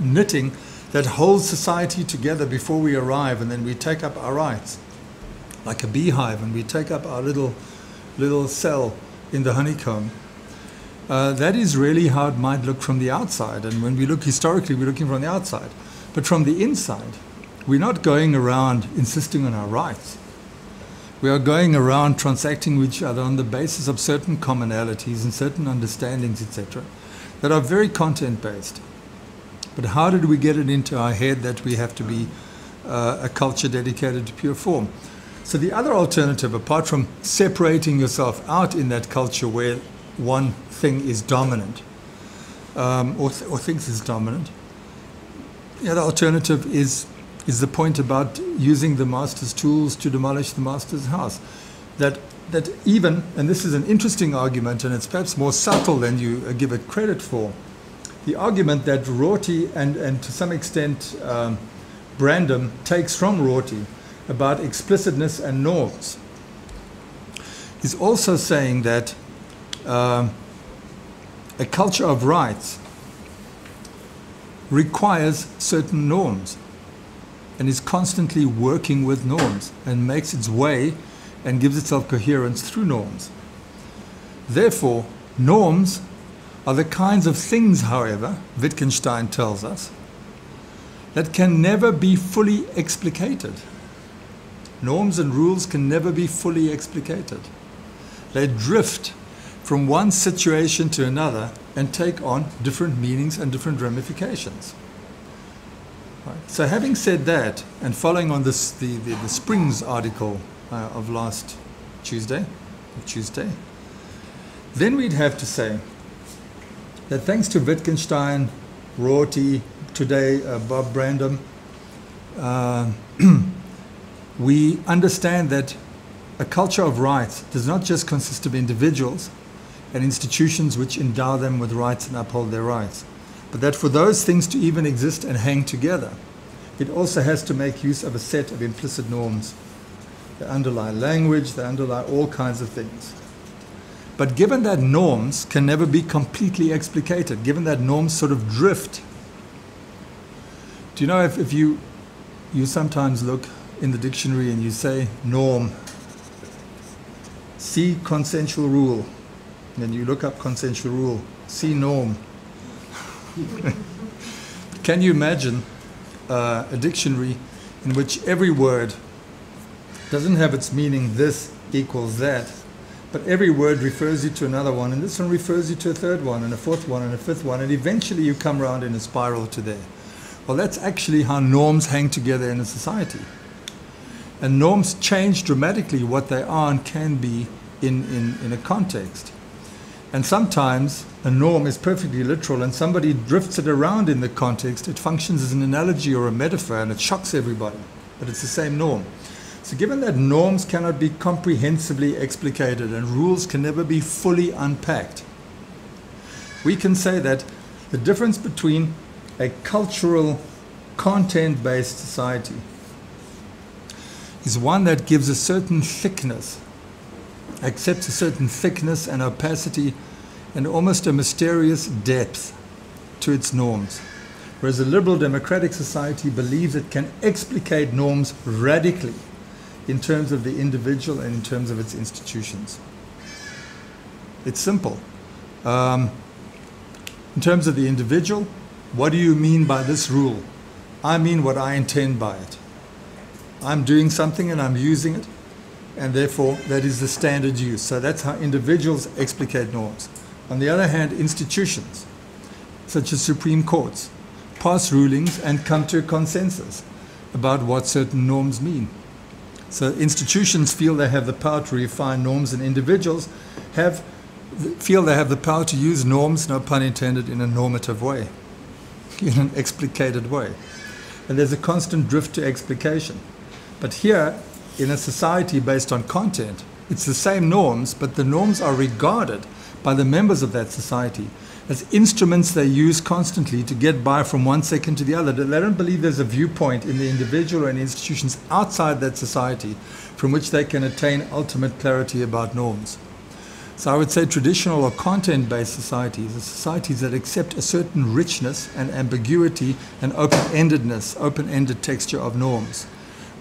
knitting that holds society together before we arrive and then we take up our rights, like a beehive, and we take up our little cell in the honeycomb, that is really how it might look from the outside. And when we look historically, we're looking from the outside. But from the inside, we're not going around insisting on our rights. We are going around transacting with each other on the basis of certain commonalities and certain understandings, etc., that are very content-based. But how did we get it into our head that we have to be a culture dedicated to pure form? So the other alternative, apart from separating yourself out in that culture where one thing is dominant, or thinks is dominant, the other alternative is the point about using the master's tools to demolish the master's house. That even, and this is an interesting argument, and it's perhaps more subtle than you give it credit for, the argument that Rorty and to some extent Brandom takes from Rorty about explicitness and norms is also saying that a culture of rights requires certain norms and is constantly working with norms and makes its way and gives itself coherence through norms. Therefore, norms are the kinds of things, however, Wittgenstein tells us, that can never be fully explicated. Norms and rules can never be fully explicated. They drift from one situation to another and take on different meanings and different ramifications. Right. So having said that, and following on this, the Springs article of last Tuesday, then we'd have to say that thanks to Wittgenstein, Rorty, today Bob Brandom, we understand that a culture of rights does not just consist of individuals and institutions which endow them with rights and uphold their rights, but that for those things to even exist and hang together, it also has to make use of a set of implicit norms. They underlie language, they underlie all kinds of things. But given that norms can never be completely explicated, given that norms sort of drift, do you know if you sometimes look in the dictionary and you say norm, see consensual rule, and then you look up consensual rule, see norm. Can you imagine a dictionary in which every word doesn't have its meaning this equals that, but every word refers you to another one, and this one refers you to a third one, and a fourth one, and a fifth one, and eventually you come around in a spiral to there. Well, that's actually how norms hang together in a society. And norms change dramatically what they are and can be in a context. And sometimes a norm is perfectly literal and somebody drifts it around in the context. It functions as an analogy or a metaphor and it shocks everybody, but it's the same norm. So given that norms cannot be comprehensively explicated and rules can never be fully unpacked, we can say that the difference between a cultural, content-based society is one that gives a certain thickness, accepts a certain thickness and opacity and almost a mysterious depth to its norms. Whereas a liberal democratic society believes it can explicate norms radically in terms of the individual and in terms of its institutions. It's simple. In terms of the individual, what do you mean by this rule? I mean what I intend by it. I'm doing something and I'm using it, and therefore that is the standard use. So that's how individuals explicate norms. On the other hand, institutions, such as Supreme Courts, pass rulings and come to a consensus about what certain norms mean. So institutions feel they have the power to refine norms, and individuals feel they have the power to use norms, no pun intended, in a normative way, in an explicated way. And there's a constant drift to explication. But here, in a society based on content, it's the same norms, but the norms are regarded by the members of that society as instruments they use constantly to get by from one second to the other. They don't believe there's a viewpoint in the individual or in institutions outside that society from which they can attain ultimate clarity about norms. So I would say traditional or content-based societies are societies that accept a certain richness and ambiguity and open-endedness, open-ended texture of norms.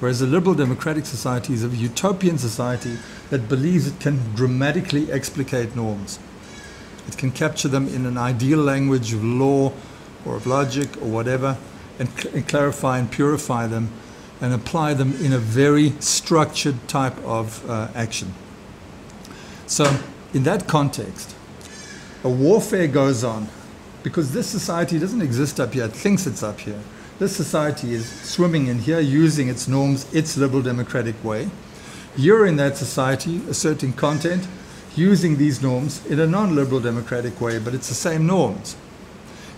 Whereas a liberal democratic society is a utopian society that believes it can dramatically explicate norms. It can capture them in an ideal language of law or of logic or whatever, and clarify and purify them and apply them in a very structured type of action. So in that context, a warfare goes on because this society doesn't exist up here, it thinks it's up here. This society is swimming in here, using its norms, its liberal democratic way. You're in that society, asserting content, using these norms in a non-liberal democratic way, but it's the same norms.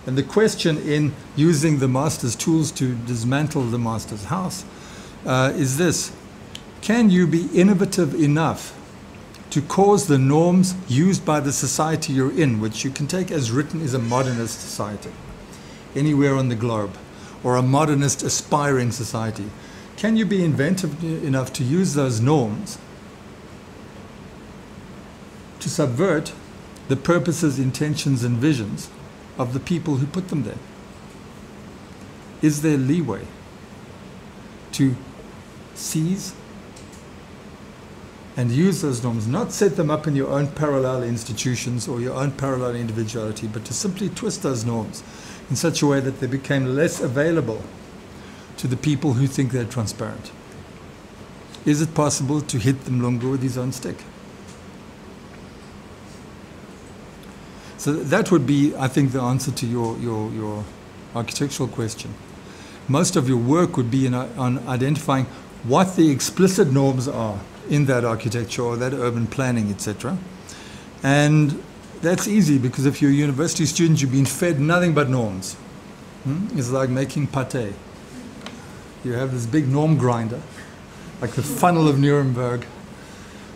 And the question in using the master's tools to dismantle the master's house is this: can you be innovative enough to cause the norms used by the society you're in, which you can take as written is a modernist society, anywhere on the globe, or a modernist aspiring society, can you be inventive enough to use those norms to subvert the purposes, intentions, and visions of the people who put them there? Is there leeway to seize and use those norms, not set them up in your own parallel institutions or your own parallel individuality, but to simply twist those norms in such a way that they became less available to the people who think they're transparent? Is it possible to hit the mlungu with his own stick? So that would be, I think, the answer to your architectural question. Most of your work would be on identifying what the explicit norms are in that architecture or that urban planning, etc. And that's easy because if you're a university student, you've been fed nothing but norms. It's like making pate. You have this big norm grinder, like the funnel of Nuremberg,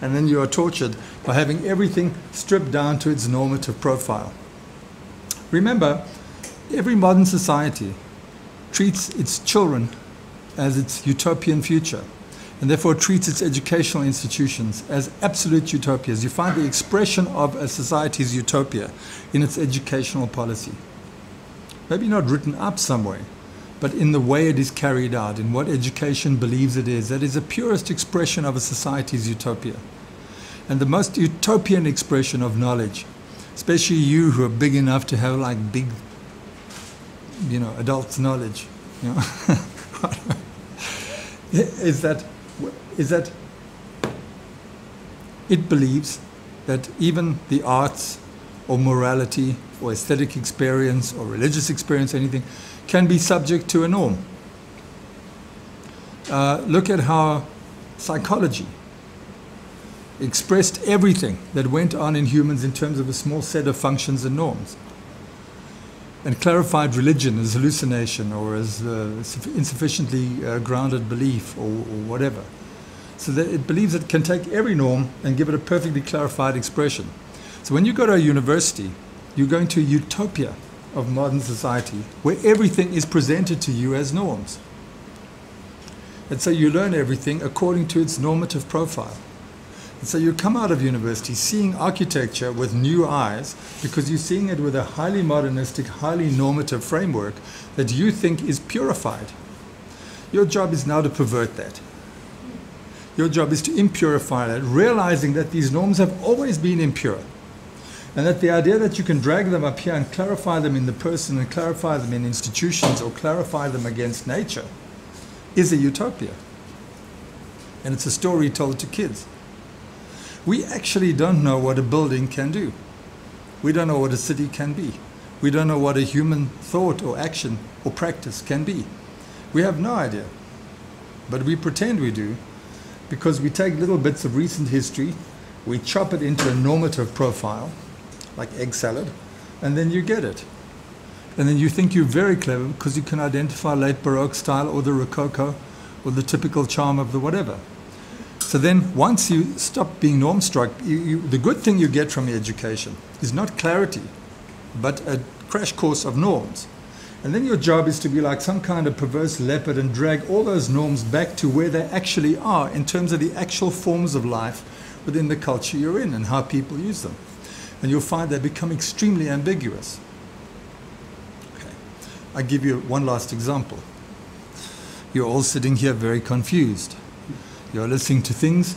and then you are tortured by having everything stripped down to its normative profile. Remember, every modern society treats its children as its utopian future, and therefore treats its educational institutions as absolute utopias. You find the expression of a society's utopia in its educational policy. Maybe not written up some way, but in the way it is carried out, in what education believes it is. That is the purest expression of a society's utopia. And the most utopian expression of knowledge, especially you who are big enough to have like big, adult knowledge, is that it believes that even the arts or morality or aesthetic experience or religious experience, anything, can be subject to a norm. Look at how psychology expressed everything that went on in humans in terms of a small set of functions and norms, and clarified religion as hallucination or as insufficiently grounded belief or whatever. So that it believes it can take every norm and give it a perfectly clarified expression. So when you go to a university, you're going to a utopia of modern society where everything is presented to you as norms. And so you learn everything according to its normative profile. And so you come out of university seeing architecture with new eyes because you're seeing it with a highly modernistic, highly normative framework that you think is purified. Your job is now to pervert that. Your job is to impurify that, realizing that these norms have always been impure. And that the idea that you can drag them up here and clarify them in the person and clarify them in institutions or clarify them against nature is a utopia. And it's a story told to kids. We actually don't know what a building can do. We don't know what a city can be. We don't know what a human thought or action or practice can be. We have no idea. But we pretend we do because we take little bits of recent history, we chop it into a normative profile, like egg salad, and then you get it. And then you think you're very clever because you can identify late Baroque style or the Rococo or the typical charm of the whatever. So then once you stop being norm-struck, the good thing you get from your education is not clarity, but a crash course of norms. And then your job is to be like some kind of perverse leopard and drag all those norms back to where they actually are in terms of the actual forms of life within the culture you're in and how people use them. And you'll find they become extremely ambiguous. Okay. I'll give you one last example. You're all sitting here very confused. You're listening to things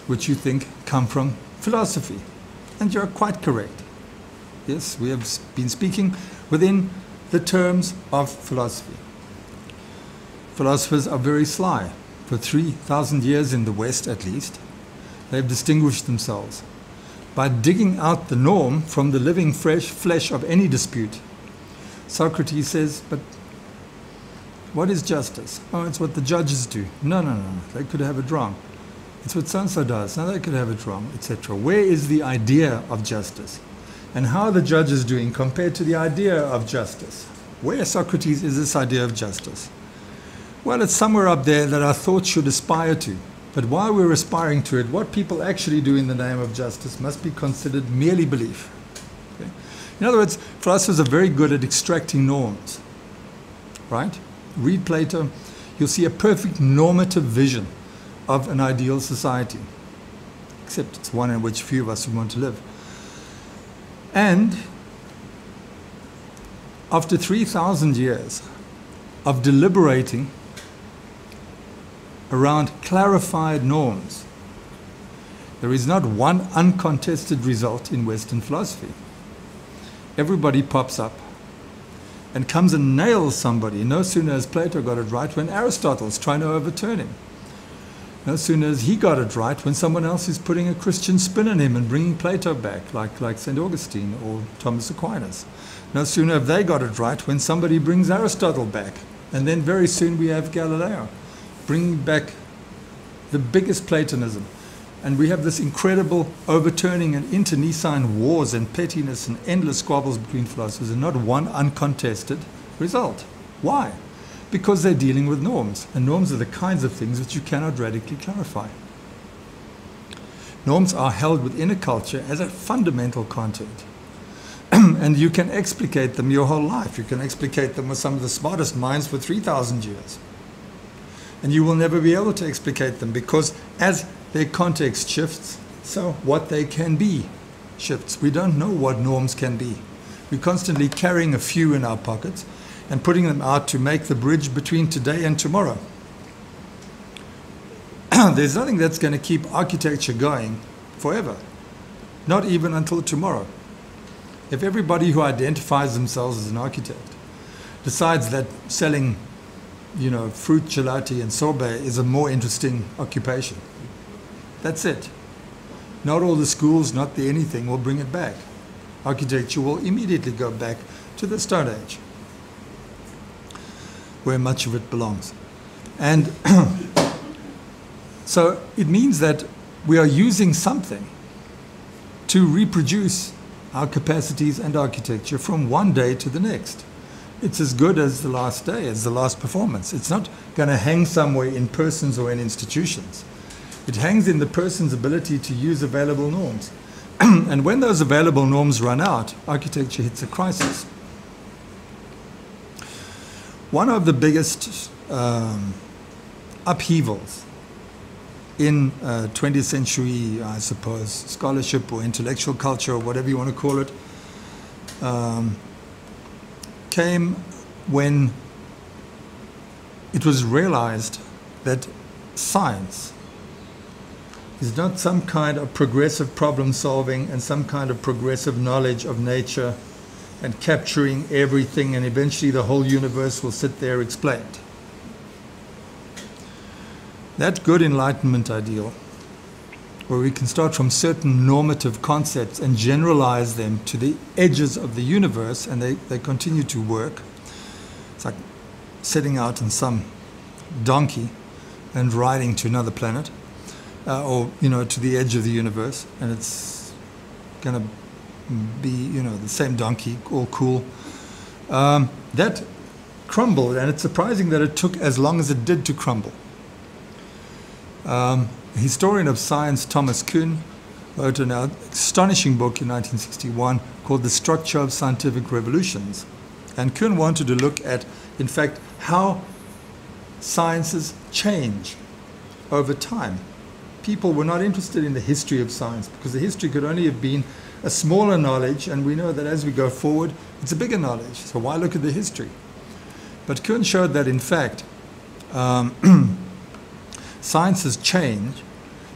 which you think come from philosophy. And you're quite correct. Yes, we have been speaking within the terms of philosophy. philosophers are very sly. For 3,000 years in the West, at least, they've distinguished themselves by digging out the norm from the living flesh of any dispute. Socrates says, but what is justice? Oh, it's what the judges do. No, they could have it wrong. It's what so-and-so does. No, they could have it wrong, etc. Where is the idea of justice? And how are the judges doing compared to the idea of justice? Where, Socrates, is this idea of justice? Well, it's somewhere up there that our thoughts should aspire to. But while we're aspiring to it, what people actually do in the name of justice must be considered merely belief. Okay? In other words, philosophers are very good at extracting norms. Right? Read Plato, you'll see a perfect normative vision of an ideal society. Except it's one in which few of us would want to live. And after 3,000 years of deliberating around clarified norms, there is not one uncontested result in Western philosophy. Everybody pops up and comes and nails somebody. No sooner has Plato got it right when Aristotle's trying to overturn him. No sooner has he got it right when someone else is putting a Christian spin on him and bringing Plato back, like St. Augustine or Thomas Aquinas. No sooner have they got it right when somebody brings Aristotle back. And then very soon we have Galileo bringing back the biggest Platonism. And we have this incredible overturning and internecine wars and pettiness and endless squabbles between philosophers and not one uncontested result. Why? Because they're dealing with norms. And norms are the kinds of things which you cannot radically clarify. Norms are held within a culture as a fundamental content. And you can explicate them your whole life. You can explicate them with some of the smartest minds for 3,000 years. And you will never be able to explicate them because as their context shifts, so what they can be shifts. We don't know what norms can be. We're constantly carrying a few in our pockets and putting them out to make the bridge between today and tomorrow. There's nothing that's going to keep architecture going forever, not even until tomorrow. If everybody who identifies themselves as an architect decides that selling, fruit gelati and sorbet is a more interesting occupation, that's it. Not all the schools, not the anything will bring it back. Architecture will immediately go back to the Stone Age, where much of it belongs. And so it means that we are using something to reproduce our capacities and architecture from one day to the next. It's as good as the last day, as the last performance. It's not going to hang somewhere in persons or in institutions. It hangs in the person's ability to use available norms. And when those available norms run out, architecture hits a crisis. One of the biggest upheavals in 20th century, I suppose, scholarship or intellectual culture or whatever you want to call it, came when it was realized that science is not some kind of progressive problem solving and some kind of progressive knowledge of nature and capturing everything and eventually the whole universe will sit there explained. That good Enlightenment ideal, where we can start from certain normative concepts and generalize them to the edges of the universe, and they continue to work. It's like setting out on some donkey and riding to another planet, or to the edge of the universe, and it's going to be the same donkey, all cool. That crumbled, and it's surprising that it took as long as it did to crumble. A historian of science, Thomas Kuhn, wrote an astonishing book in 1961 called The Structure of Scientific Revolutions. And Kuhn wanted to look at, in fact, how sciences change over time. People were not interested in the history of science because the history could only have been a smaller knowledge, and we know that as we go forward, it's a bigger knowledge. So why look at the history? But Kuhn showed that, in fact, sciences change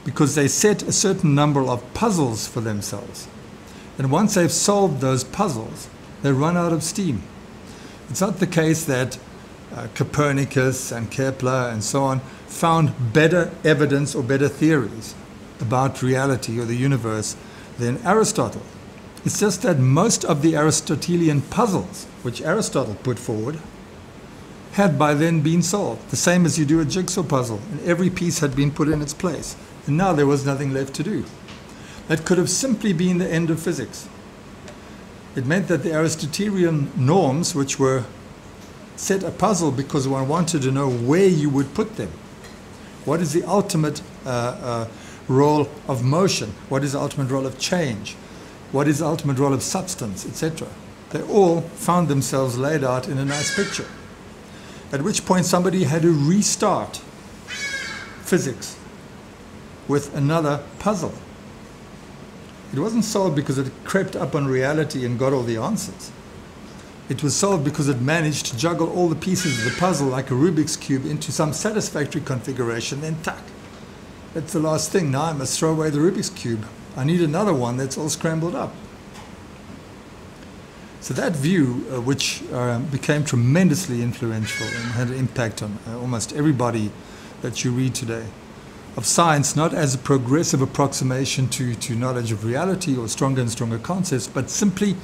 because they set a certain number of puzzles for themselves. And once they've solved those puzzles, they run out of steam. It's not the case that Copernicus and Kepler and so on, found better evidence or better theories about reality or the universe than Aristotle. It's just that most of the Aristotelian puzzles, which Aristotle put forward, had by then been solved. The same as you do a jigsaw puzzle, and every piece had been put in its place. And now there was nothing left to do. That could have simply been the end of physics. It meant that the Aristotelian norms, which were set a puzzle because one wanted to know where you would put them. What is the ultimate role of motion? What is the ultimate role of change? What is the ultimate role of substance, etc.? They all found themselves laid out in a nice picture. At which point somebody had to restart physics with another puzzle. It wasn't solved because it crept up on reality and got all the answers. It was solved because it managed to juggle all the pieces of the puzzle like a Rubik's Cube into some satisfactory configuration, then tack. That's the last thing. Now I must throw away the Rubik's Cube. I need another one that's all scrambled up. So that view, which became tremendously influential and had an impact on almost everybody that you read today, of science not as a progressive approximation to knowledge of reality or stronger and stronger concepts, but simply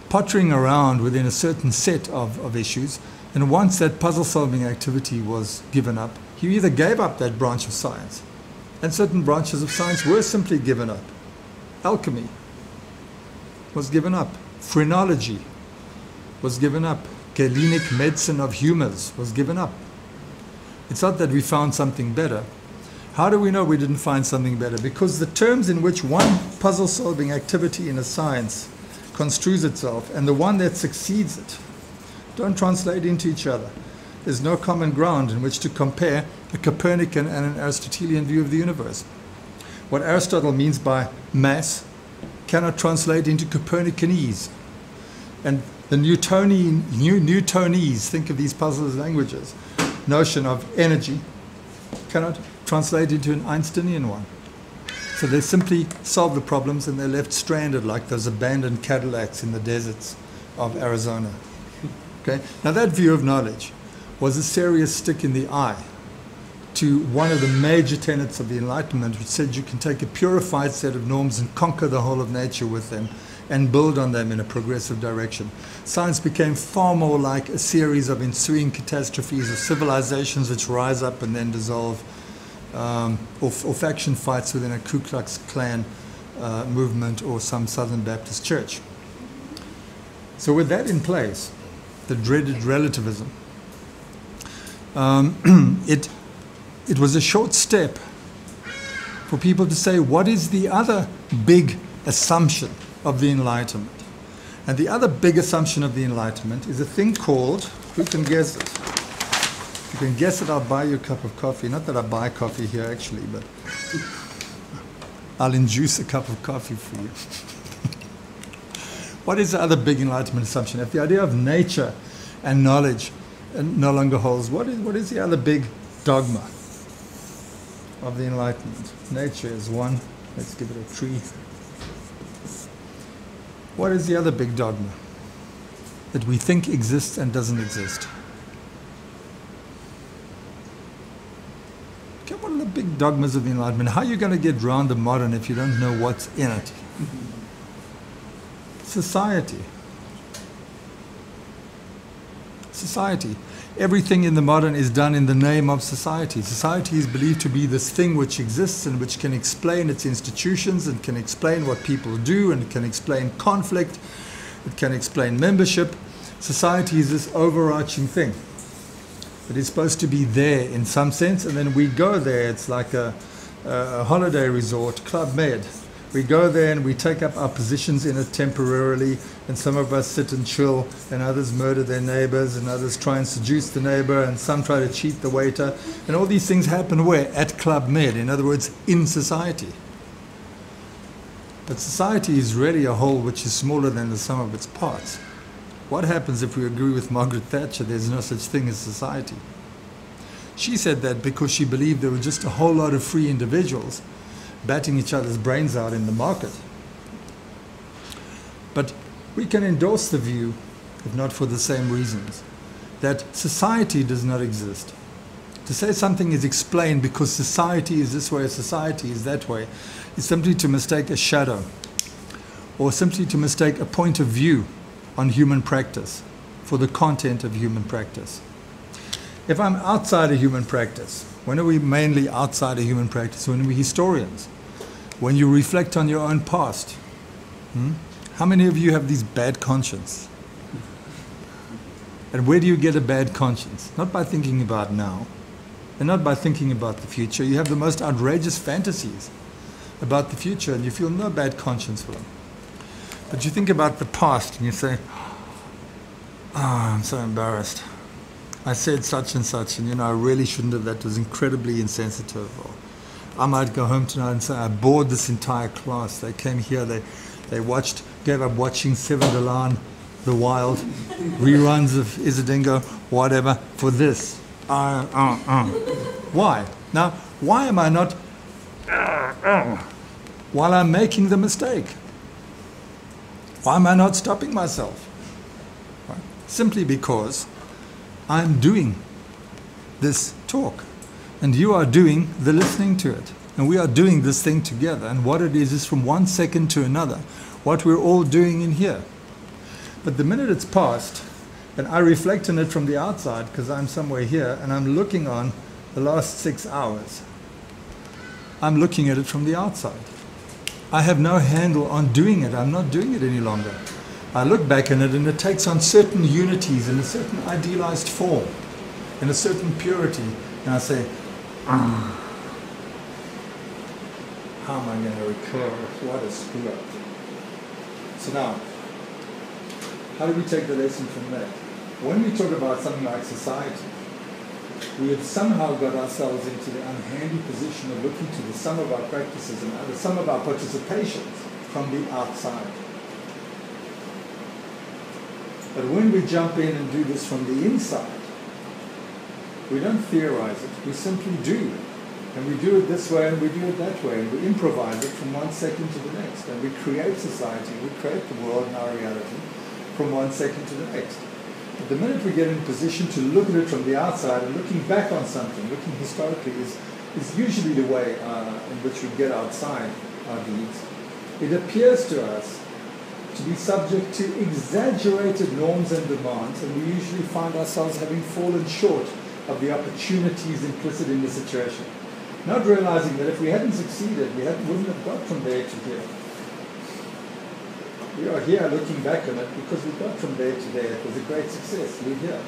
pottering around within a certain set of issues. And once that puzzle-solving activity was given up, you either gave up that branch of science, and certain branches of science were simply given up. Alchemy was given up. Phrenology was given up. Galenic medicine of humors was given up. It's not that we found something better. How do we know we didn't find something better? Because the terms in which one puzzle-solving activity in a science construes itself and the one that succeeds it don't translate into each other. There's no common ground in which to compare a Copernican and an Aristotelian view of the universe. What Aristotle means by mass cannot translate into Copernicanese. And the Newtonese, think of these puzzle languages, notion of energy cannot translate into an Einsteinian one. So they simply solve the problems and they're left stranded like those abandoned Cadillacs in the deserts of Arizona. Okay? Now that view of knowledge was a serious stick in the eye to one of the major tenets of the Enlightenment, which said you can take a purified set of norms and conquer the whole of nature with them and build on them in a progressive direction. Science became far more like a series of ensuing catastrophes of civilizations which rise up and then dissolve, or faction fights within a Ku Klux Klan movement or some Southern Baptist church. So with that in place, the dreaded relativism, it was a short step for people to say, what is the other big assumption of the Enlightenment? And the other big assumption of the Enlightenment is a thing called, who can guess it? If you can guess it, I'll buy you a cup of coffee. Not that I buy coffee here, actually, but I'll induce a cup of coffee for you. What is the other big Enlightenment assumption? If the idea of nature and knowledge no longer holds, what is the other big dogma of the Enlightenment? Nature is one. Let's give it a tree. What is the other big dogma that we think exists and doesn't exist? Okay, what are the big dogmas of the Enlightenment? How are you going to get round the modern if you don't know what's in it? Society. Society. Everything in the modern is done in the name of society. Society is believed to be this thing which exists and which can explain its institutions and can explain what people do and can explain conflict. It can explain membership. Society is this overarching thing. It is supposed to be there in some sense, and then we go there. It's like a holiday resort, Club Med. We go there and we take up our positions in it temporarily, and some of us sit and chill, and others murder their neighbors, and others try and seduce the neighbor, and some try to cheat the waiter. And all these things happen where? At Club Med, in other words, in society. But society is really a whole which is smaller than the sum of its parts. What happens if we agree with Margaret Thatcher, there's no such thing as society? She said that because she believed there were just a whole lot of free individuals batting each other's brains out in the market. But we can endorse the view, if not for the same reasons, that society does not exist. To say something is explained because society is this way, society is that way, is simply to mistake a shadow, or simply to mistake a point of view on human practice for the content of human practice. If I'm outside of human practice, when are we mainly outside of human practice? When we're historians. When you reflect on your own past. How many of you have these bad conscience? And where do you get a bad conscience? Not by thinking about now, and not by thinking about the future. You have the most outrageous fantasies about the future, and you feel no bad conscience for them. But you think about the past, and you say, oh, I'm so embarrassed. I said such and such, and I really shouldn't have. That was incredibly insensitive. Or I might go home tonight and say, I bored this entire class. They came here, they watched, gave up watching Seven Delan, The Wild, reruns of Isidingo, whatever, for this. Why? Now, why am I not, while I'm making the mistake? Why am I not stopping myself? Right? Simply because I'm doing this talk, and you are doing the listening to it, and we are doing this thing together, and what it is from one second to another, what we're all doing in here. But the minute it's passed, and I reflect on it from the outside, because I'm somewhere here, and I'm looking on the last 6 hours, I'm looking at it from the outside. I have no handle on doing it. I'm not doing it any longer. I look back on it, and it takes on certain unities in a certain idealized form, in a certain purity, and I say, how am I going to recur? What a screw up. So now, how do we take the lesson from that? When we talk about something like society, we have somehow got ourselves into the unhandy position of looking to the sum of our practices and the sum of our participations from the outside. But when we jump in and do this from the inside, we don't theorize it, we simply do. And we do it this way and we do it that way, and we improvise it from one second to the next. And we create society, we create the world and our reality from one second to the next. But the minute we get in a position to look at it from the outside and looking back on something, looking historically is usually the way in which we get outside our deeds. It appears to us to be subject to exaggerated norms and demands, and we usually find ourselves having fallen short of the opportunities implicit in the situation. Not realizing that if we hadn't succeeded, we wouldn't have got from there to here. We are here looking back on it because we got from there to there. It was a great success. We're here.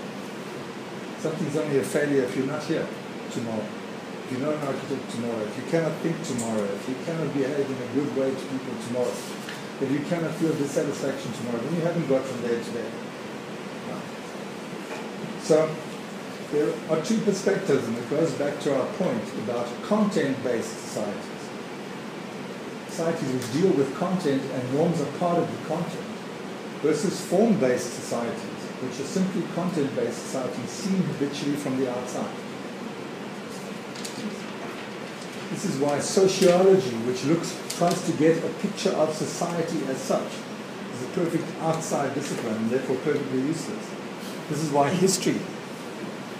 Something's only a failure if you're not here tomorrow. If you don't know how to talk tomorrow, if you cannot think tomorrow, if you cannot behave in a good way to people tomorrow, if you cannot feel dissatisfaction tomorrow, then you haven't got from there to there. No. So, there are two perspectives, and it goes back to our point about content-based societies. Societies which deal with content and norms are part of the content, versus form-based societies, which are simply content-based societies seen habitually from the outside. This is why sociology, which tries to get a picture of society as such, is a perfect outside discipline and therefore perfectly useless. This is why history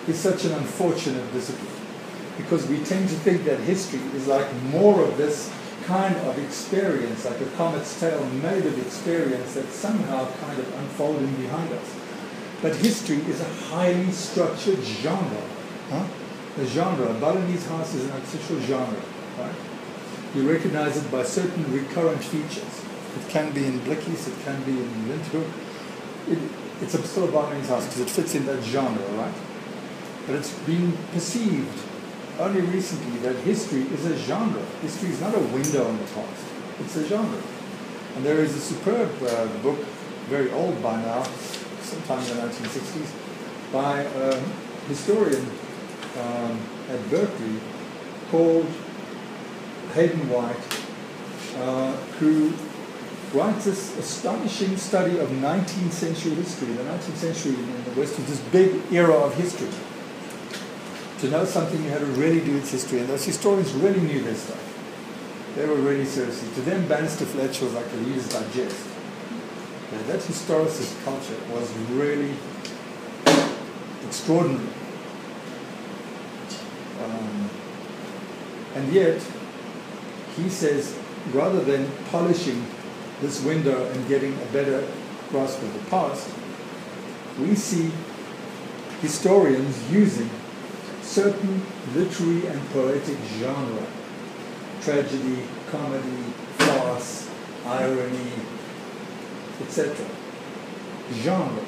is such an unfortunate discipline, because we tend to think that history is like more of this kind of experience, like a comet's tail made of experience that's somehow kind of unfolding behind us. But history is a highly structured genre. A genre. Balinese house is an official genre. Right? You recognize it by certain recurrent features. It can be in Blikkies, it can be in Windhoek. It's still a Balinese house because it fits in that genre, right? But it's been perceived only recently that history is a genre. History is not a window on the past. It's a genre. And there is a superb book, very old by now, sometime in the 1960s, by a historian at Berkeley called Hayden White, who writes this astonishing study of 19th century history. The 19th century in the West was this big era of history. To know something, you had to really do its history, and those historians really knew their stuff. They were really seriously. To them, Bannister Fletcher was like a Reader's Digest. Okay, that historicist culture was really extraordinary. And yet, he says, rather than polishing this window and getting a better grasp of the past, we see historians using certain literary and poetic genre, tragedy, comedy, farce, irony, etc. Genre.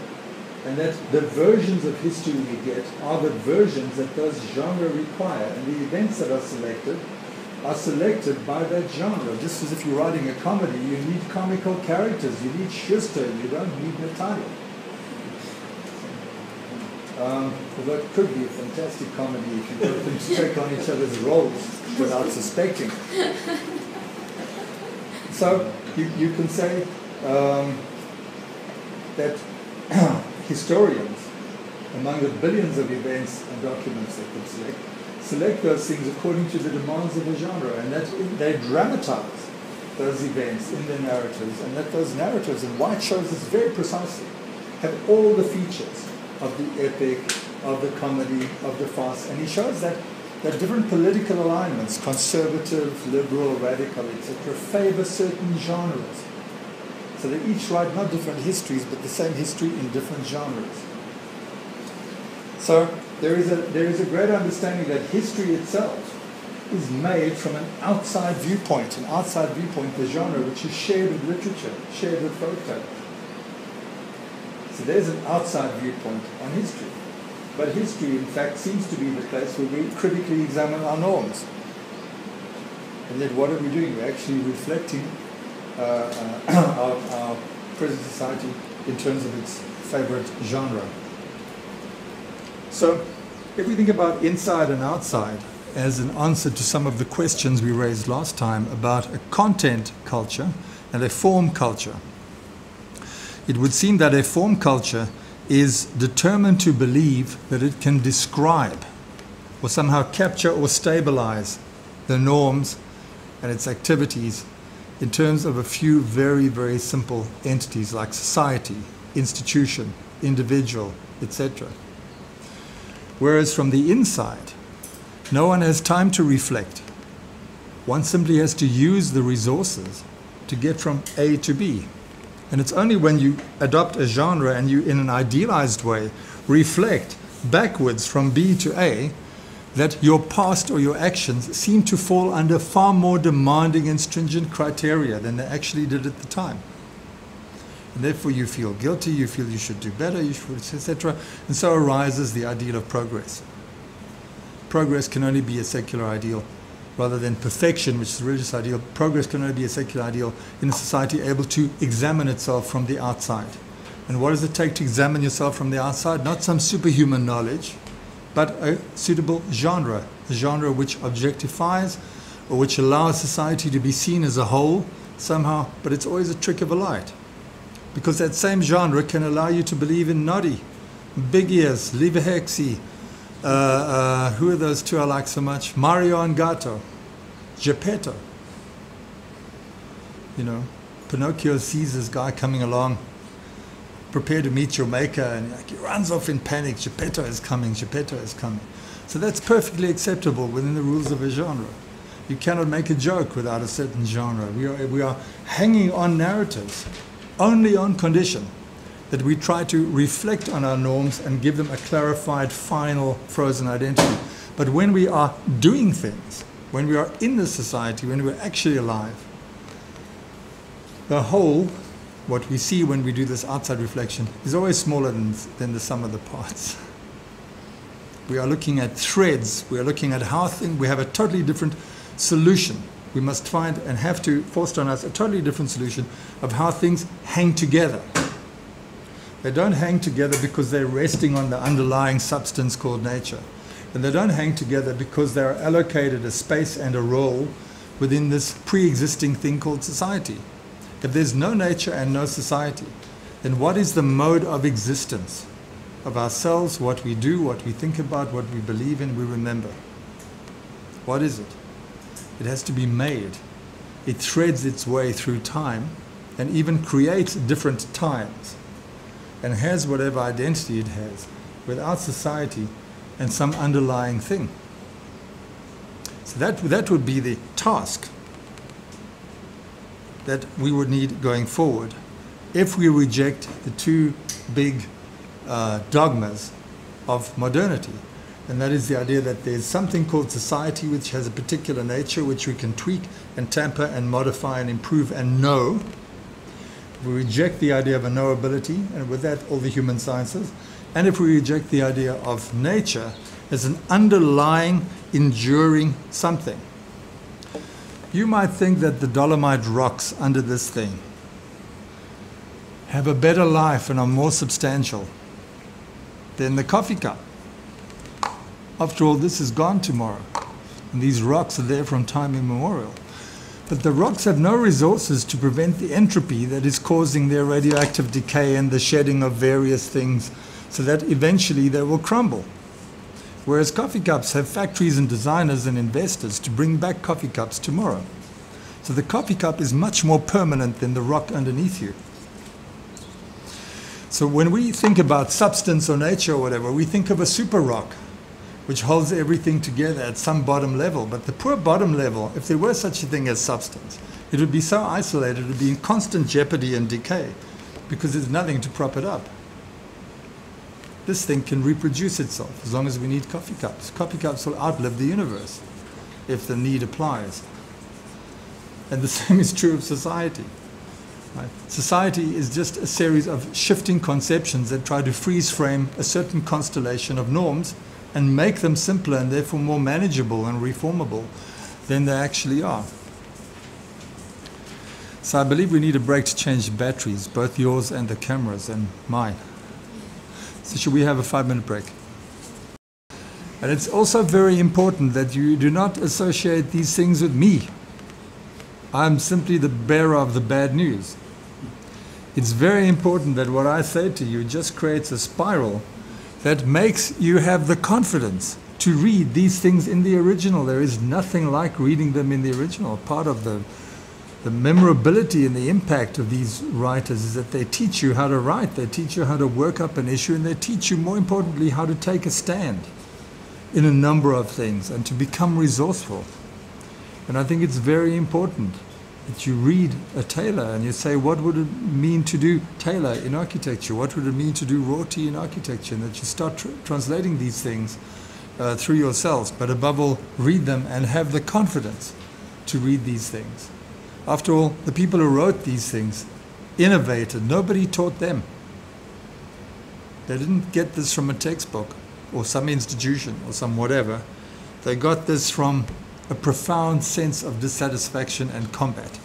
And that the versions of history we get are the versions that those genre require. And the events that are selected by that genre. Just as if you're writing a comedy, you need comical characters, you need Schuster, you don't need Natalia. Although it could be a fantastic comedy if you got them to take on each other's roles without suspecting. So you can say that historians, among the billions of events and documents they could select those things according to the demands of the genre, and that they dramatize those events in their narratives, and that those narratives, and White shows this very precisely, have all the features of the epic, of the comedy, of the farce, and he shows that different political alignments, conservative, liberal, radical, etc., favor certain genres. So they each write not different histories, but the same history in different genres. So there is a great understanding that history itself is made from an outside viewpoint, the genre, which is shared with literature, shared with folktale. So there's an outside viewpoint on history. But history, in fact, seems to be the place where we critically examine our norms. And then what are we doing? We're actually reflecting our present society in terms of its favorite genre. So, if we think about inside and outside as an answer to some of the questions we raised last time about a content culture and a form culture, it would seem that a form culture is determined to believe that it can describe or somehow capture or stabilize the norms and its activities in terms of a few very, very simple entities like society, institution, individual, etc. Whereas from the inside, no one has time to reflect. One simply has to use the resources to get from A to B. And it's only when you adopt a genre and you, in an idealized way, reflect backwards from B to A, that your past or your actions seem to fall under far more demanding and stringent criteria than they actually did at the time. And therefore you feel guilty, you feel you should do better, you should, etc. And so arises the ideal of progress. Progress can only be a secular ideal. Rather than perfection, which is a religious ideal, progress can only be a secular ideal in a society able to examine itself from the outside. And what does it take to examine yourself from the outside? Not some superhuman knowledge, but a suitable genre, a genre which objectifies or which allows society to be seen as a whole somehow, but it's always a trick of a light. Because that same genre can allow you to believe in Noddy, Big Ears, Lieve Hexie, who are those two I like so much? Mario and Gato, Geppetto. You know, Pinocchio sees this guy coming along, prepare to meet your maker, and he runs off in panic. Geppetto is coming, Geppetto is coming. So that's perfectly acceptable within the rules of a genre. You cannot make a joke without a certain genre. We are hanging on narratives only on condition that we try to reflect on our norms and give them a clarified, final, frozen identity. But when we are doing things, when we are in the society, when we're actually alive, the whole, what we see when we do this outside reflection, is always smaller than the sum of the parts. We are looking at threads, we are looking at how things, we have a totally different solution. We must find and have to force on us a totally different solution of how things hang together. They don't hang together because they're resting on the underlying substance called nature. And they don't hang together because they're allocated a space and a role within this pre-existing thing called society. If there's no nature and no society, then what is the mode of existence of ourselves, what we do, what we think about, what we believe in, we remember? What is it? It has to be made. It threads its way through time and even creates different times, and has whatever identity it has without society and some underlying thing. So that would be the task that we would need going forward if we reject the two big dogmas of modernity. And that is the idea that there's something called society which has a particular nature which we can tweak and tamper and modify and improve and know. We reject the idea of a knowability, and with that all the human sciences. And if we reject the idea of nature as an underlying, enduring something. You might think that the Dolomite rocks under this thing have a better life and are more substantial than the coffee cup. After all, this is gone tomorrow, and these rocks are there from time immemorial. But the rocks have no resources to prevent the entropy that is causing their radioactive decay and the shedding of various things, so that eventually they will crumble. Whereas coffee cups have factories and designers and investors to bring back coffee cups tomorrow. So the coffee cup is much more permanent than the rock underneath you. So when we think about substance or nature or whatever, we think of a super rock, which holds everything together at some bottom level. But the poor bottom level, if there were such a thing as substance, it would be so isolated, it would be in constant jeopardy and decay, because there's nothing to prop it up. This thing can reproduce itself as long as we need coffee cups. Coffee cups will outlive the universe if the need applies. And the same is true of society. Right? Society is just a series of shifting conceptions that try to freeze frame a certain constellation of norms and make them simpler and therefore more manageable and reformable than they actually are. So I believe we need a break to change the batteries, both yours and the cameras and mine. So should we have a 5-minute break? And it's also very important that you do not associate these things with me. I'm simply the bearer of the bad news. It's very important that what I say to you just creates a spiral that makes you have the confidence to read these things in the original. There is nothing like reading them in the original. Part of the memorability and the impact of these writers is that they teach you how to write, they teach you how to work up an issue, and they teach you, more importantly, how to take a stand in a number of things and to become resourceful. And I think it's very important that you read a Taylor and you say, what would it mean to do Taylor in architecture? What would it mean to do Rorty in architecture? And that you start translating these things through yourselves, but above all, read them and have the confidence to read these things. After all, the people who wrote these things innovated. Nobody taught them. They didn't get this from a textbook or some institution or some whatever. They got this from a profound sense of dissatisfaction and combat.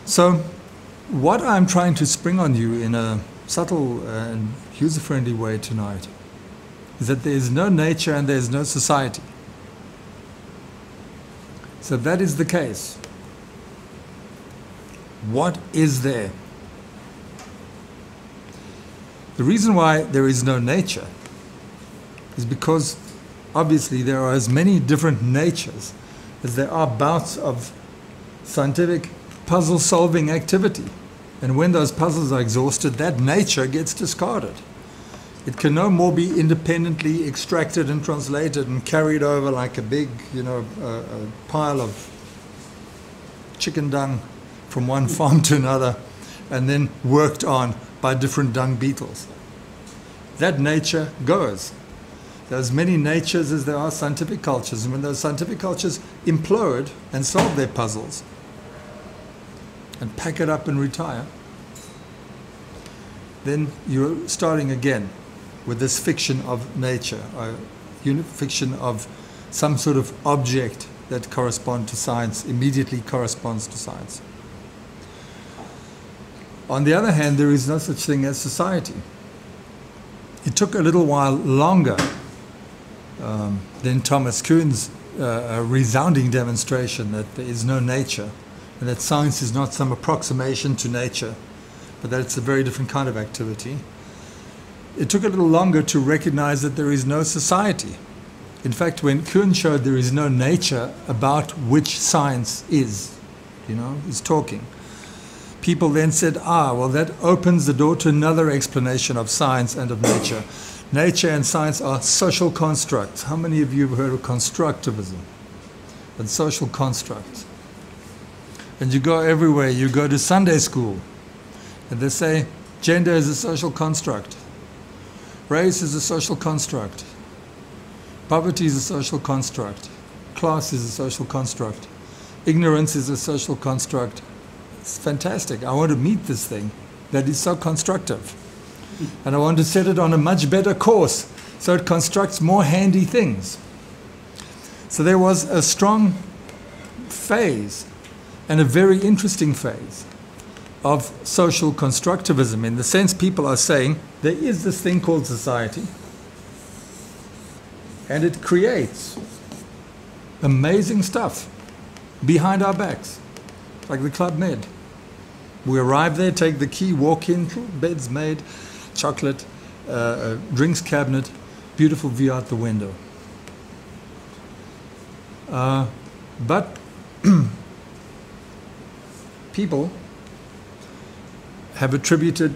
So what I'm trying to spring on you in a subtle and user-friendly way tonight is that there is no nature and there is no society. So that is the case. What is there? The reason why there is no nature is because obviously there are as many different natures as there are bouts of scientific puzzle-solving activity. And when those puzzles are exhausted, that nature gets discarded. It can no more be independently extracted and translated and carried over like a big, a pile of chicken dung from one farm to another and then worked on by different dung beetles. That nature goes. There are as many natures as there are scientific cultures, and when those scientific cultures implode and solve their puzzles and pack it up and retire, then you're starting again with this fiction of nature, a fiction of some sort of object that corresponds to science, immediately corresponds to science. On the other hand, there is no such thing as society. It took a little while longer than Thomas Kuhn's resounding demonstration that there is no nature and that science is not some approximation to nature, but that it's a very different kind of activity. It took a little longer to recognize that there is no society. In fact, when Kuhn showed there is no nature about which science is talking, people then said, well, that opens the door to another explanation of science and of nature. Nature and science are social constructs. How many of you have heard of constructivism and social constructs? And you go everywhere. You go to Sunday school, and they say gender is a social construct. Race is a social construct. Poverty is a social construct. Class is a social construct. Ignorance is a social construct. It's fantastic. I want to meet this thing that is so constructive. And I want to set it on a much better course so it constructs more handy things. So there was a strong phase and a very interesting phase of social constructivism, in the sense people are saying there is this thing called society and it creates amazing stuff behind our backs, like the Club Med. We arrive there, take the key, walk in, beds made, chocolate, drinks cabinet, beautiful view out the window. But people have attributed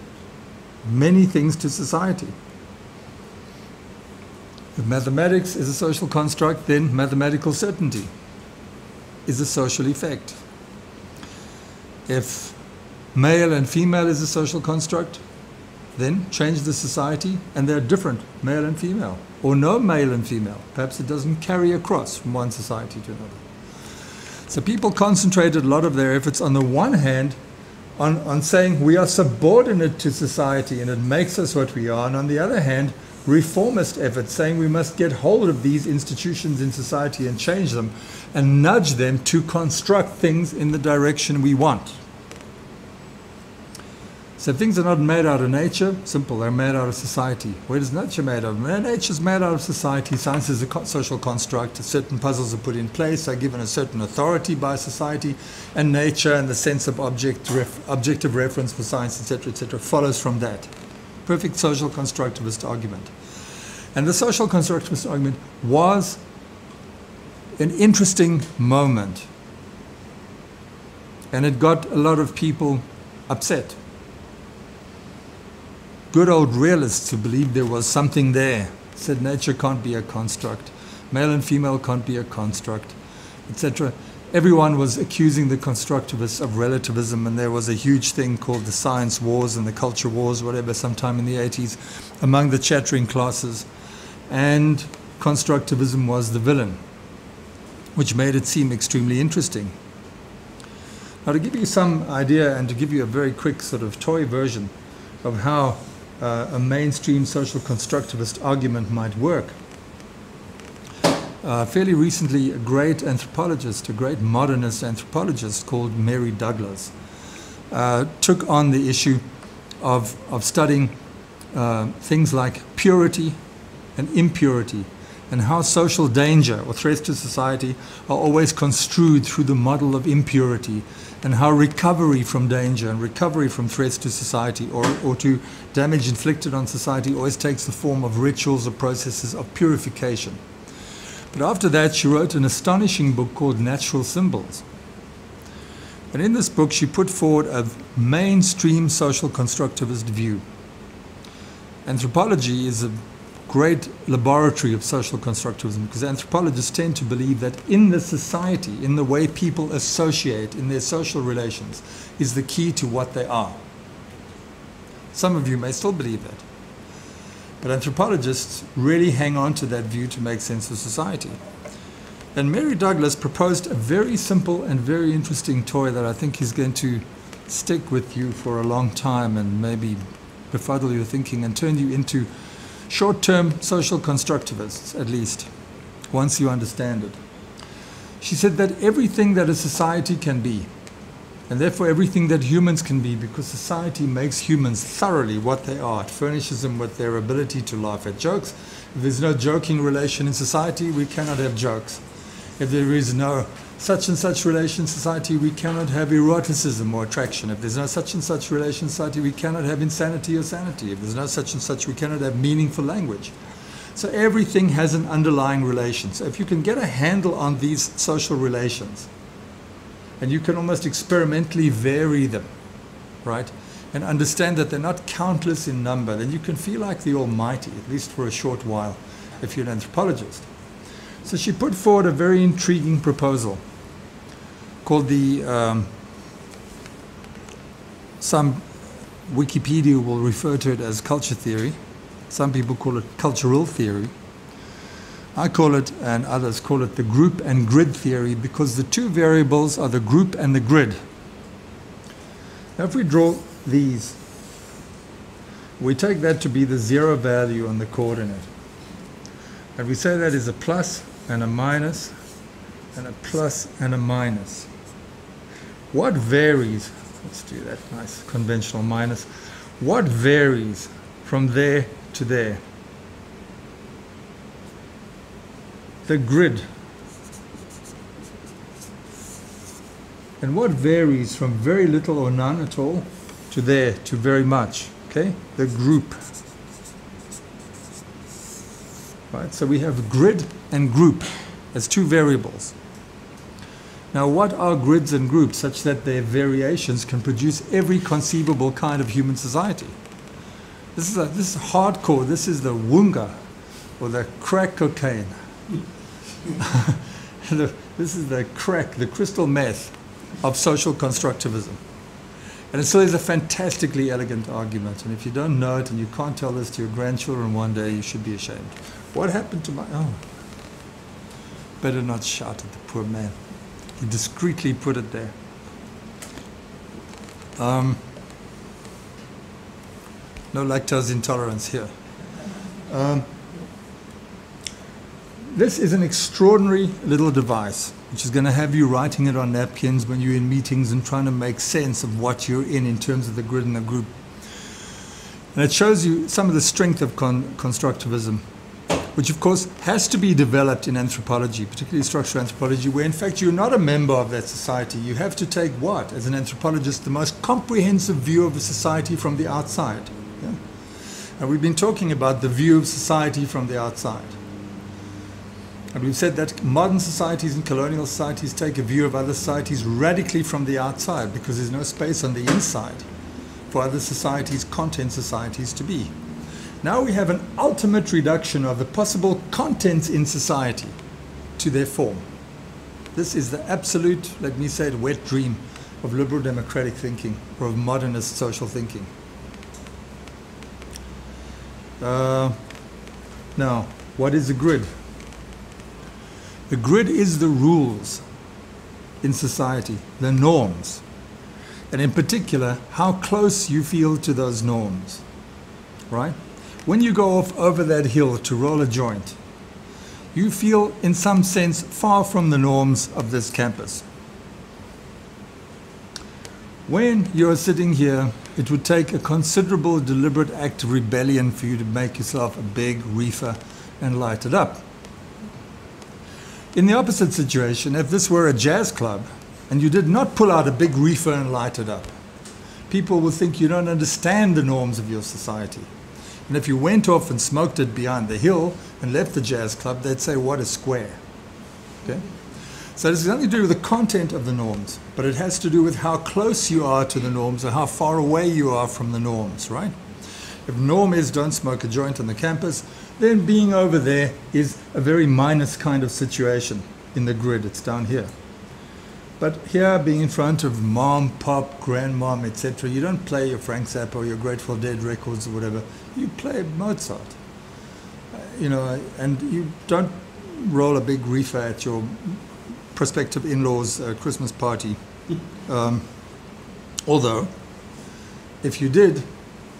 many things to society. If mathematics is a social construct, then mathematical certainty is a social effect. If male and female is a social construct, then change the society and they're different, male and female, or no male and female. Perhaps it doesn't carry across from one society to another. So people concentrated a lot of their efforts on the one hand on saying we are subordinate to society and it makes us what we are, and on the other hand, reformist efforts saying we must get hold of these institutions in society and change them and nudge them to construct things in the direction we want. So things are not made out of nature, simple, they're made out of society. Where is nature made of? Nature is made out of society. Science is a social construct. Certain puzzles are put in place, are given a certain authority by society, and nature and the sense of objective reference for science, etc., follows from that. Perfect social constructivist argument. And the social constructivist argument was an interesting moment. And it got a lot of people upset. Good old realists who believed there was something there said nature can't be a construct, male and female can't be a construct, etc. Everyone was accusing the constructivists of relativism, and there was a huge thing called the science wars and the culture wars, whatever, sometime in the 80s, among the chattering classes. And constructivism was the villain, which made it seem extremely interesting. Now, to give you some idea and to give you a very quick sort of toy version of how a mainstream social constructivist argument might work. Fairly recently, a great anthropologist, a great modernist anthropologist called Mary Douglas, took on the issue of studying things like purity and impurity, and how social danger or threats to society are always construed through the model of impurity, and how recovery from danger and recovery from threats to society or to damage inflicted on society always takes the form of rituals or processes of purification. But after that, she wrote an astonishing book called Natural Symbols. And in this book, she put forward a mainstream social constructivist view. Anthropology is a great laboratory of social constructivism, because anthropologists tend to believe that in the society, in the way people associate in their social relations, is the key to what they are. Some of you may still believe that. But anthropologists really hang on to that view to make sense of society. And Mary Douglas proposed a very simple and very interesting toy that I think is going to stick with you for a long time and maybe befuddle your thinking and turn you into short-term social constructivists, at least, once you understand it. She said that everything that a society can be, and therefore everything that humans can be, because society makes humans thoroughly what they are. It furnishes them with their ability to laugh at jokes. If there's no joking relation in society, we cannot have jokes. If there is no such and such relation in society, we cannot have eroticism or attraction. If there's no such and such relation in society, we cannot have insanity or sanity. If there's no such and such, we cannot have meaningful language. So everything has an underlying relation. So if you can get a handle on these social relations, and you can almost experimentally vary them, right? And understand that they're not countless in number, then you can feel like the Almighty, at least for a short while, if you're an anthropologist. So she put forward a very intriguing proposal called the, some Wikipedia will refer to it as culture theory. Some people call it cultural theory. I call it, and others call it, the group and grid theory, because the two variables are the group and the grid. Now if we draw these, we take that to be the zero value on the coordinate. And we say that is a plus and a minus, and a plus and a minus. What varies, let's do that nice conventional minus, what varies from there to there? The grid. And what varies from very little or none at all to there to very much? Okay, the group. Right, so we have grid and group as two variables. Now what are grids and groups such that their variations can produce every conceivable kind of human society? This is hardcore, this is the wunga, or the crack cocaine. This is the crack, the crystal meth of social constructivism. And it still is a fantastically elegant argument, and if you don't know it and you can't tell this to your grandchildren one day, you should be ashamed. What happened to my... oh, better not shout at the poor man. He discreetly put it there. No lactose intolerance here. This is an extraordinary little device which is going to have you writing it on napkins when you're in meetings and trying to make sense of what you're in terms of the grid and the group. And it shows you some of the strength of constructivism, which of course has to be developed in anthropology, particularly structural anthropology, where in fact you're not a member of that society. You have to take what, as an anthropologist, the most comprehensive view of a society from the outside. Yeah? And we've been talking about the view of society from the outside. And we've said that modern societies and colonial societies take a view of other societies radically from the outside because there's no space on the inside for other societies, content societies, to be. Now we have an ultimate reduction of the possible contents in society to their form. This is the absolute, let me say it, wet dream of liberal democratic thinking or of modernist social thinking. Now, what is a grid? The grid is the rules in society, the norms, and in particular, how close you feel to those norms, right? When you go off over that hill to roll a joint, you feel in some sense far from the norms of this campus. When you're sitting here, it would take a considerable deliberate act of rebellion for you to make yourself a big reefer and light it up. In the opposite situation, if this were a jazz club and you did not pull out a big reefer and light it up, people would think you don't understand the norms of your society. And if you went off and smoked it behind the hill and left the jazz club, they'd say, what a square. Okay? So this has nothing to do with the content of the norms, but it has to do with how close you are to the norms or how far away you are from the norms, right? If norm is don't smoke a joint on the campus, then being over there is a very minus kind of situation in the grid. It's down here. But here, being in front of mom, pop, grandmom, etc., you don't play your Frank Zappa or your Grateful Dead records or whatever. You play Mozart. You know, and you don't roll a big reefer at your prospective in-laws' Christmas party. Although, if you did,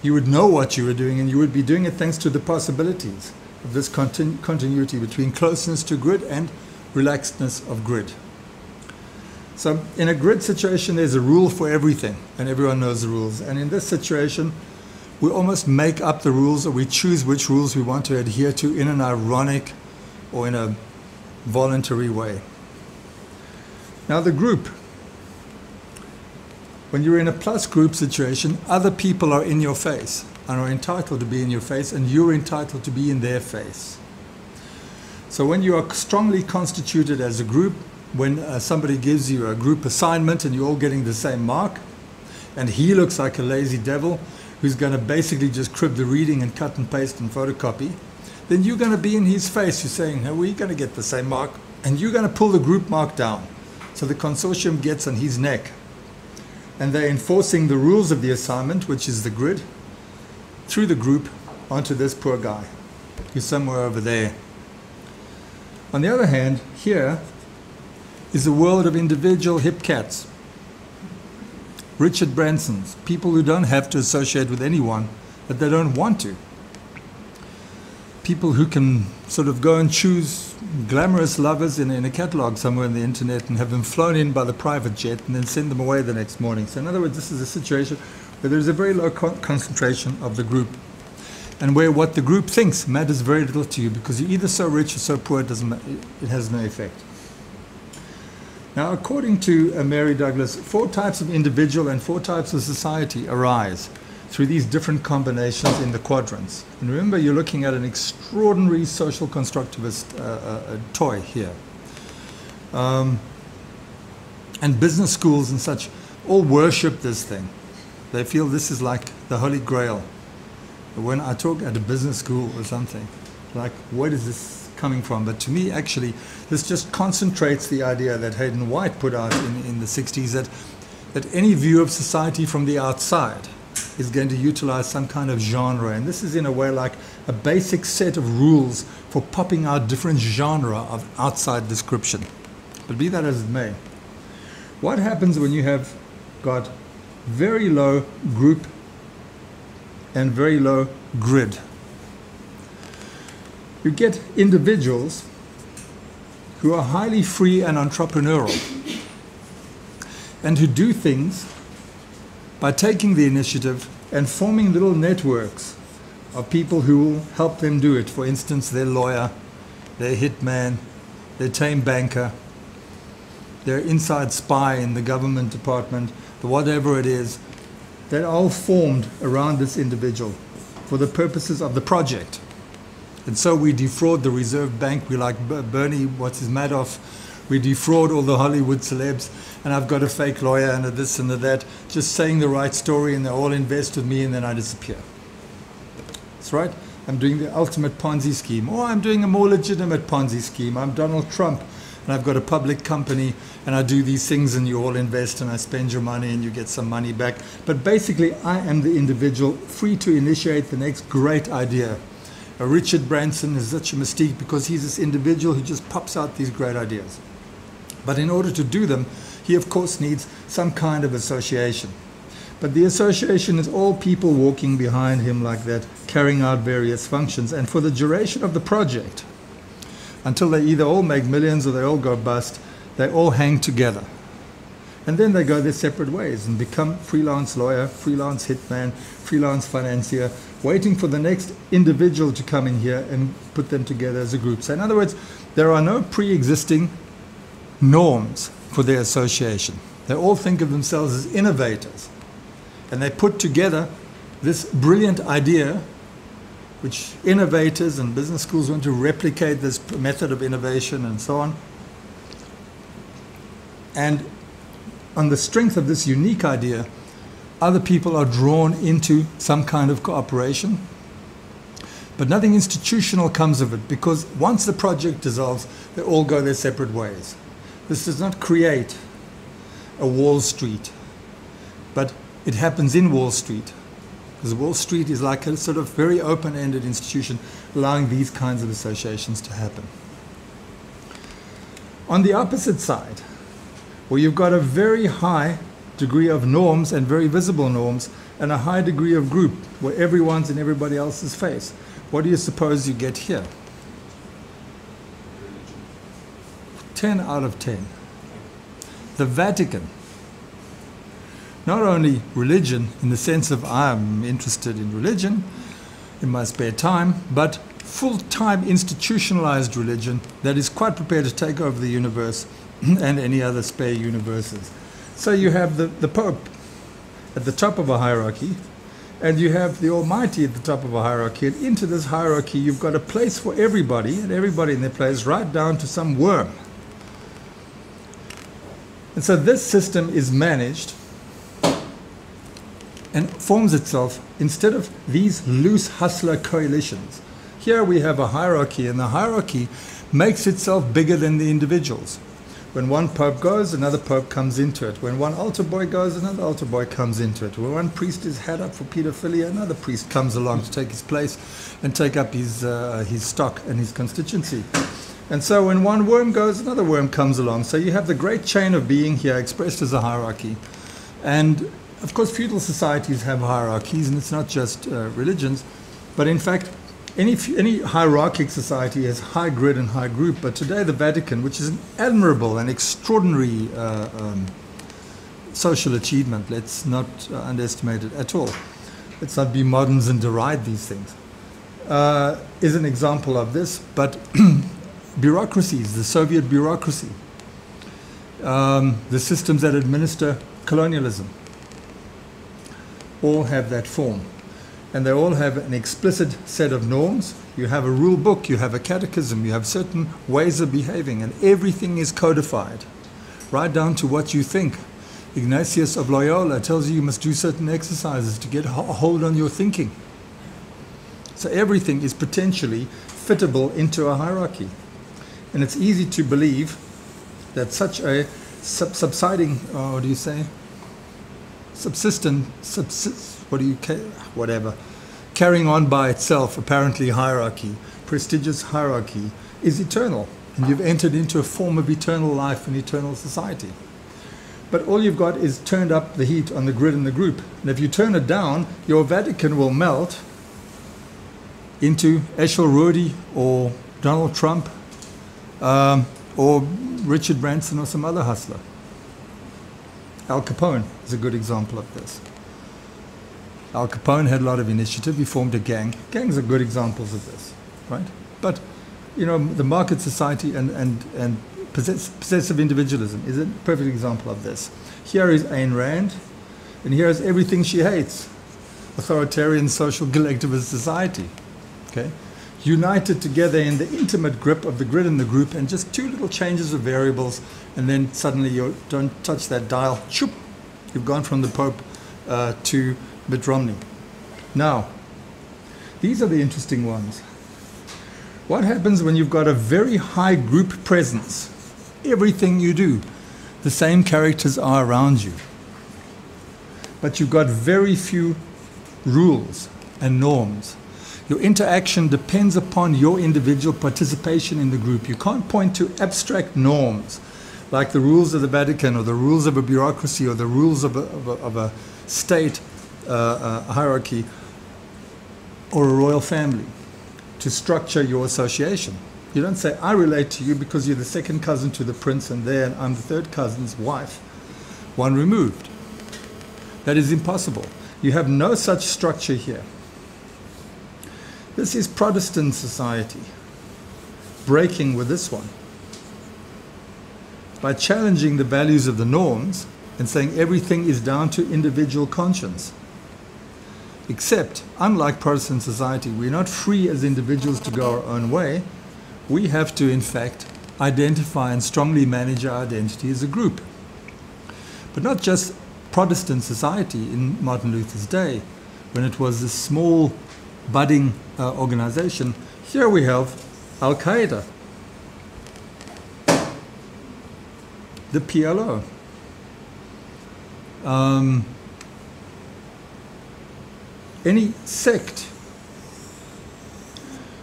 you would know what you were doing, and you would be doing it thanks to the possibilities of this continuity between closeness to grid and relaxedness of grid. So in a grid situation, there's a rule for everything, and everyone knows the rules. And in this situation, we almost make up the rules, or we choose which rules we want to adhere to in an ironic or in a voluntary way. Now the group. When you're in a plus group situation, other people are in your face and are entitled to be in your face, and you're entitled to be in their face. So when you are strongly constituted as a group, when somebody gives you a group assignment and you're all getting the same mark, and he looks like a lazy devil who's going to basically just crib the reading and cut and paste and photocopy, then you're going to be in his face. You're saying, "No, we're going to get the same mark," and you're going to pull the group mark down. So the consortium gets on his neck. And they're enforcing the rules of the assignment, which is the grid, through the group onto this poor guy who's somewhere over there. On the other hand, here is a world of individual hip cats. Richard Branson's, people who don't have to associate with anyone, that they don't want to. People who can sort of go and choose glamorous lovers in a catalogue somewhere on the internet and have them flown in by the private jet and then send them away the next morning. So in other words, this is a situation where there's a very low concentration of the group, and where what the group thinks matters very little to you, because you're either so rich or so poor, it has no effect. Now, according to Mary Douglas, 4 types of individual and 4 types of society arise through these different combinations in the quadrants. And remember, you're looking at an extraordinary social constructivist toy here. And business schools and such all worship this thing. They feel this is like the Holy Grail. When I talk at a business school or something, like, what is this coming from? But to me, actually, this just concentrates the idea that Hayden White put out in the 60s, that any view of society from the outside is going to utilize some kind of genre. And this is in a way like a basic set of rules for popping out different genre of outside description. But be that as it may, what happens when you have got very low group and very low grid? You get individuals who are highly free and entrepreneurial, and who do things by taking the initiative and forming little networks of people who will help them do it. For instance, their lawyer, their hitman, their tame banker, their inside spy in the government department, whatever it is. They're all formed around this individual for the purposes of the project. And so we defraud the Reserve Bank. We like Bernie, what's his Madoff. We defraud all the Hollywood celebs, and I've got a fake lawyer and a this and a that, just saying the right story, and they all invest with me, and then I disappear. That's right. I'm doing the ultimate Ponzi scheme, or I'm doing a more legitimate Ponzi scheme. I'm Donald Trump, and I've got a public company, and I do these things, and you all invest, and I spend your money, and you get some money back. But basically, I am the individual free to initiate the next great idea. Richard Branson is such a mystique because he's this individual who just pops out these great ideas. But in order to do them, he of course needs some kind of association. But the association is all people walking behind him like that, carrying out various functions. And for the duration of the project, until they either all make millions or they all go bust, they all hang together. And then they go their separate ways and become freelance lawyer, freelance hitman, freelance financier, waiting for the next individual to come in here and put them together as a group. So in other words, there are no pre-existing norms for their association. They all think of themselves as innovators. And they put together this brilliant idea, which innovators and business schools want to replicate this method of innovation and so on. And on the strength of this unique idea, other people are drawn into some kind of cooperation. But nothing institutional comes of it, because once the project dissolves, they all go their separate ways. This does not create a Wall Street, but it happens in Wall Street, because Wall Street is like a sort of very open-ended institution allowing these kinds of associations to happen. On the opposite side, where you've got a very high degree of norms and very visible norms, and a high degree of group where everyone's in everybody else's face, what do you suppose you get here? 10 out of 10. The Vatican. Not only religion in the sense of I'm interested in religion in my spare time, but full-time institutionalized religion that is quite prepared to take over the universe and any other spare universes. So you have the Pope at the top of a hierarchy, and you have the Almighty at the top of a hierarchy, and into this hierarchy you've got a place for everybody, and everybody in their place, right down to some worm. And so this system is managed and forms itself instead of these loose hustler coalitions. Here we have a hierarchy, and the hierarchy makes itself bigger than the individuals. When one pope goes, another pope comes into it. When one altar boy goes, another altar boy comes into it. When one priest is had up for pedophilia, another priest comes along to take his place and take up his stock and his constituency. And so when one worm goes, another worm comes along. So you have the great chain of being here expressed as a hierarchy. And of course, feudal societies have hierarchies, and it's not just religions. But in fact, any hierarchic society has high grid and high group. But today, the Vatican, which is an admirable and extraordinary social achievement, let's not underestimate it at all. Let's not be moderns and deride these things, is an example of this. But bureaucracies, the Soviet bureaucracy, the systems that administer colonialism, all have that form. And they all have an explicit set of norms. You have a rule book, you have a catechism, you have certain ways of behaving, and everything is codified, right down to what you think. Ignatius of Loyola tells you must do certain exercises to get a hold on your thinking. So everything is potentially fittable into a hierarchy. And it's easy to believe that such a subsisting, what do you say? Carrying on by itself, apparently hierarchy, prestigious hierarchy, is eternal. And you've entered into a form of eternal life and eternal society. But all you've got is turned up the heat on the grid and the group. And if you turn it down, your Vatican will melt into Eshel Rudy or Donald Trump or Richard Branson or some other hustler. Al Capone is a good example of this. Al Capone had a lot of initiative. He formed a gang. Gangs are good examples of this, right? But, you know, the market society and possessive individualism is a perfect example of this. Here is Ayn Rand, and here is everything she hates. Authoritarian social collectivist society, okay? United together in the intimate grip of the grid and the group, and just two little changes of variables, and then suddenly you don't touch that dial, choop, you've gone from the Pope to Mitt Romney. Now, these are the interesting ones. What happens when you've got a very high group presence? Everything you do, the same characters are around you. But you've got very few rules and norms. Your interaction depends upon your individual participation in the group. You can't point to abstract norms like the rules of the Vatican or the rules of a bureaucracy or the rules of a state hierarchy or a royal family to structure your association. You don't say, I relate to you because you're the second cousin to the prince and I'm the third cousin's wife, one removed. That is impossible. You have no such structure here. This is Protestant society breaking with this one by challenging the values of the norms and saying everything is down to individual conscience. Except, unlike Protestant society, we're not free as individuals to go our own way. We have to, in fact, identify and strongly manage our identity as a group. But not just Protestant society in Martin Luther's day, when it was this small, budding organization. Here we have Al-Qaeda, the PLO. Any sect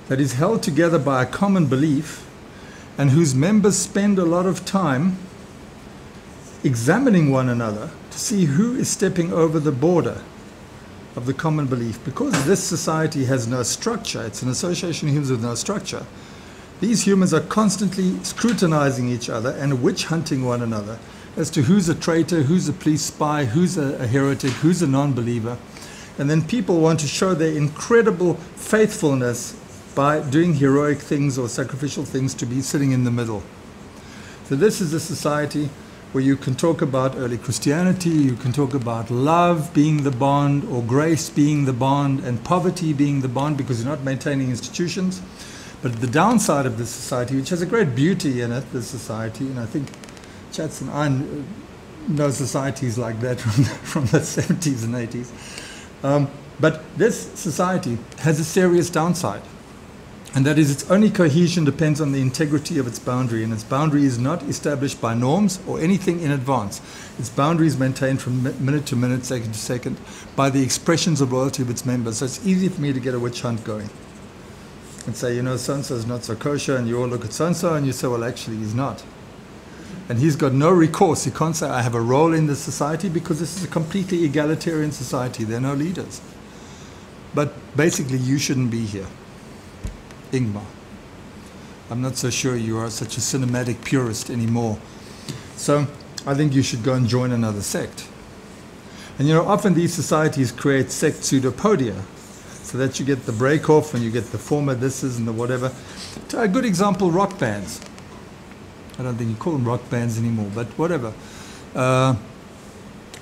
that is held together by a common belief and whose members spend a lot of time examining one another to see who is stepping over the border of the common belief. Because this society has no structure, it's an association of humans with no structure, these humans are constantly scrutinizing each other and witch hunting one another as to who's a traitor, who's a police spy, who's a heretic, who's a non-believer. And then people want to show their incredible faithfulness by doing heroic things or sacrificial things to be sitting in the middle. So this is a society where you can talk about early Christianity, you can talk about love being the bond, or grace being the bond, and poverty being the bond, because you're not maintaining institutions. But the downside of this society, which has a great beauty in it, this society, and I think Chats and I know societies like that from the 70s and 80s. But this society has a serious downside. And that is, its only cohesion depends on the integrity of its boundary, and its boundary is not established by norms or anything in advance. Its boundary is maintained from minute to minute, second to second, by the expressions of loyalty of its members. So it's easy for me to get a witch hunt going and say, you know, so-and-so is not so kosher, and you all look at so-and-so and you say, well, actually, he's not. And he's got no recourse. He can't say, I have a role in this society, because this is a completely egalitarian society. There are no leaders. But basically, you shouldn't be here. Ingmar. I'm not so sure you are such a cinematic purist anymore. So I think you should go and join another sect. And you know, often these societies create sect pseudopodia, so that you get the break off and you get the former thises and the whatever. A good example, rock bands. I don't think you call them rock bands anymore, but whatever.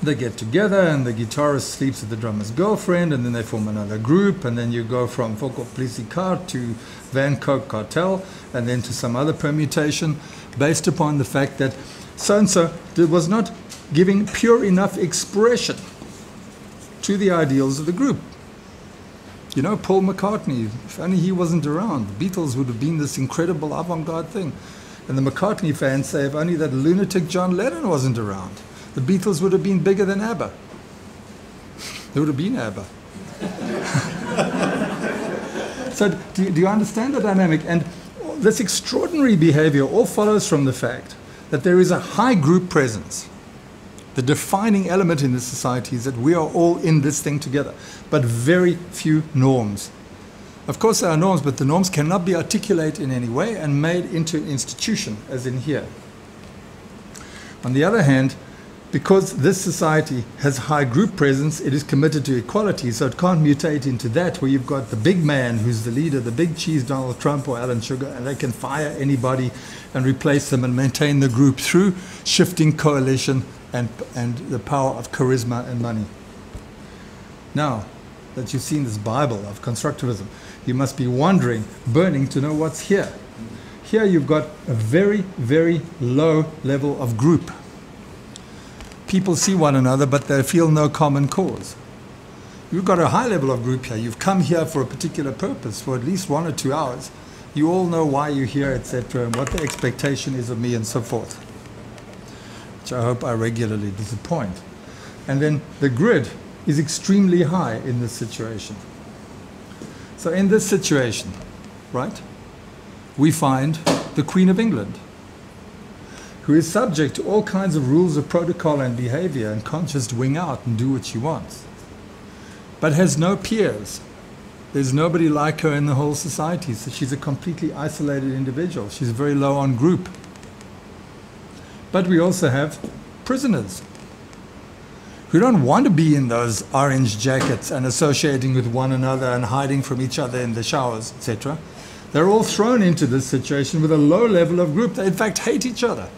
They get together and the guitarist sleeps with the drummer's girlfriend, and then they form another group, and then you go from Foko Plissicart to Van Coke Cartel, and then to some other permutation based upon the fact that so-and-so was not giving pure enough expression to the ideals of the group. You know, Paul McCartney, if only he wasn't around, the Beatles would have been this incredible avant-garde thing. And the McCartney fans say, if only that lunatic John Lennon wasn't around, the Beatles would have been bigger than ABBA. They would have been ABBA. So do you understand the dynamic? And this extraordinary behavior all follows from the fact that there is a high group presence. The defining element in this society is that we are all in this thing together, but very few norms. Of course there are norms, but the norms cannot be articulated in any way and made into an institution, as in here. On the other hand, because this society has high group presence, it is committed to equality, so it can't mutate into that where you've got the big man who's the leader, the big cheese, Donald Trump or Alan Sugar, and they can fire anybody and replace them and maintain the group through shifting coalition and the power of charisma and money. Now that you've seen this Bible of constructivism, you must be wondering, burning to know what's here. Here you've got a very, very low level of group. People see one another, but they feel no common cause. You've got a high level of group here. You've come here for a particular purpose for at least 1 or 2 hours. You all know why you're here, etc., and what the expectation is of me, and so forth, which I hope I regularly disappoint. And then the grid is extremely high in this situation. So in this situation, right, we find the Queen of England, who is subject to all kinds of rules of protocol and behavior and can't just wing out and do what she wants, but has no peers. There's nobody like her in the whole society, so she's a completely isolated individual. She's very low on group. But we also have prisoners who don't want to be in those orange jackets and associating with one another and hiding from each other in the showers, etc. They're all thrown into this situation with a low level of group. They in fact hate each other.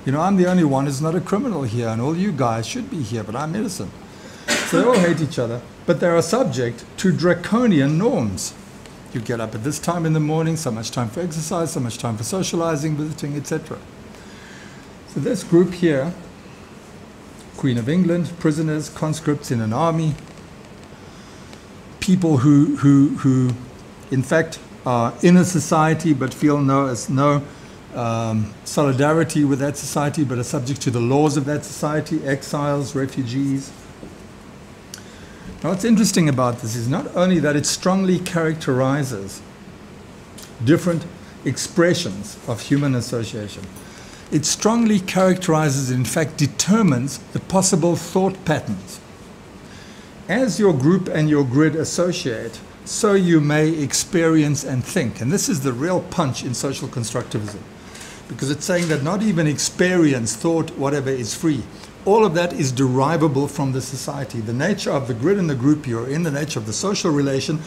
You know, I'm the only one who's not a criminal here, and all you guys should be here, but I'm innocent. So they all hate each other, but they are subject to draconian norms. You get up at this time in the morning, so much time for exercise, so much time for socializing, visiting, etc. So this group here, Queen of England, prisoners, conscripts in an army, people who in fact are in a society but feel no solidarity with that society, but are subject to the laws of that society, exiles, refugees. Now what's interesting about this is not only that it strongly characterizes different expressions of human association, it strongly characterizes, in fact determines the possible thought patterns. As your group and your grid associate, so you may experience and think. And this is the real punch in social constructivism, because it's saying that not even experience, thought, whatever is free. All of that is derivable from the society. The nature of the grid and the group you're in, the nature of the social relation,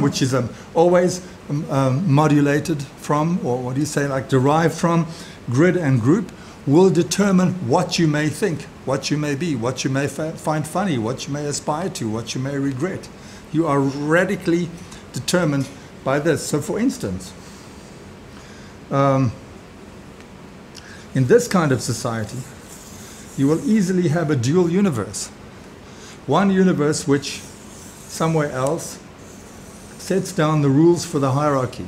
which is always modulated from, or what do you say, like derived from grid and group, will determine what you may think, what you may be, what you may find funny, what you may aspire to, what you may regret. You are radically determined by this. So for instance, in this kind of society, you will easily have a dual universe. One universe which somewhere else sets down the rules for the hierarchy,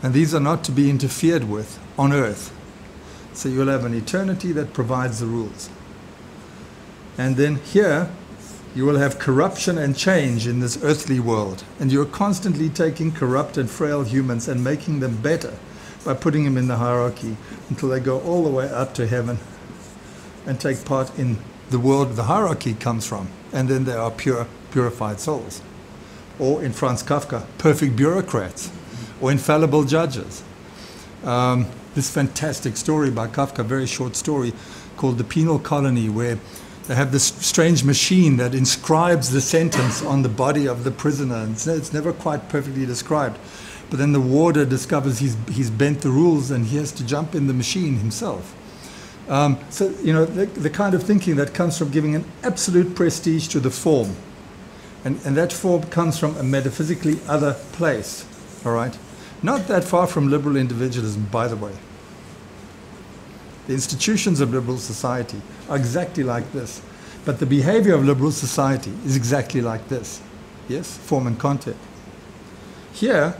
and these are not to be interfered with on earth. So you'll have an eternity that provides the rules. And then here, you will have corruption and change in this earthly world. And you're constantly taking corrupt and frail humans and making them better by putting them in the hierarchy until they go all the way up to heaven and take part in the world the hierarchy comes from. And then they are purified souls. Or in Franz Kafka, perfect bureaucrats or infallible judges. This fantastic story by Kafka, very short story, called The Penal Colony, where they have this strange machine that inscribes the sentence on the body of the prisoner. And it's never quite perfectly described. But then the warder discovers he's bent the rules and he has to jump in the machine himself. So, you know, the kind of thinking that comes from giving an absolute prestige to the form. And that form comes from a metaphysically other place, all right? Not that far from liberal individualism, by the way. The institutions of liberal society are exactly like this. But the behavior of liberal society is exactly like this. Yes, form and content. Here,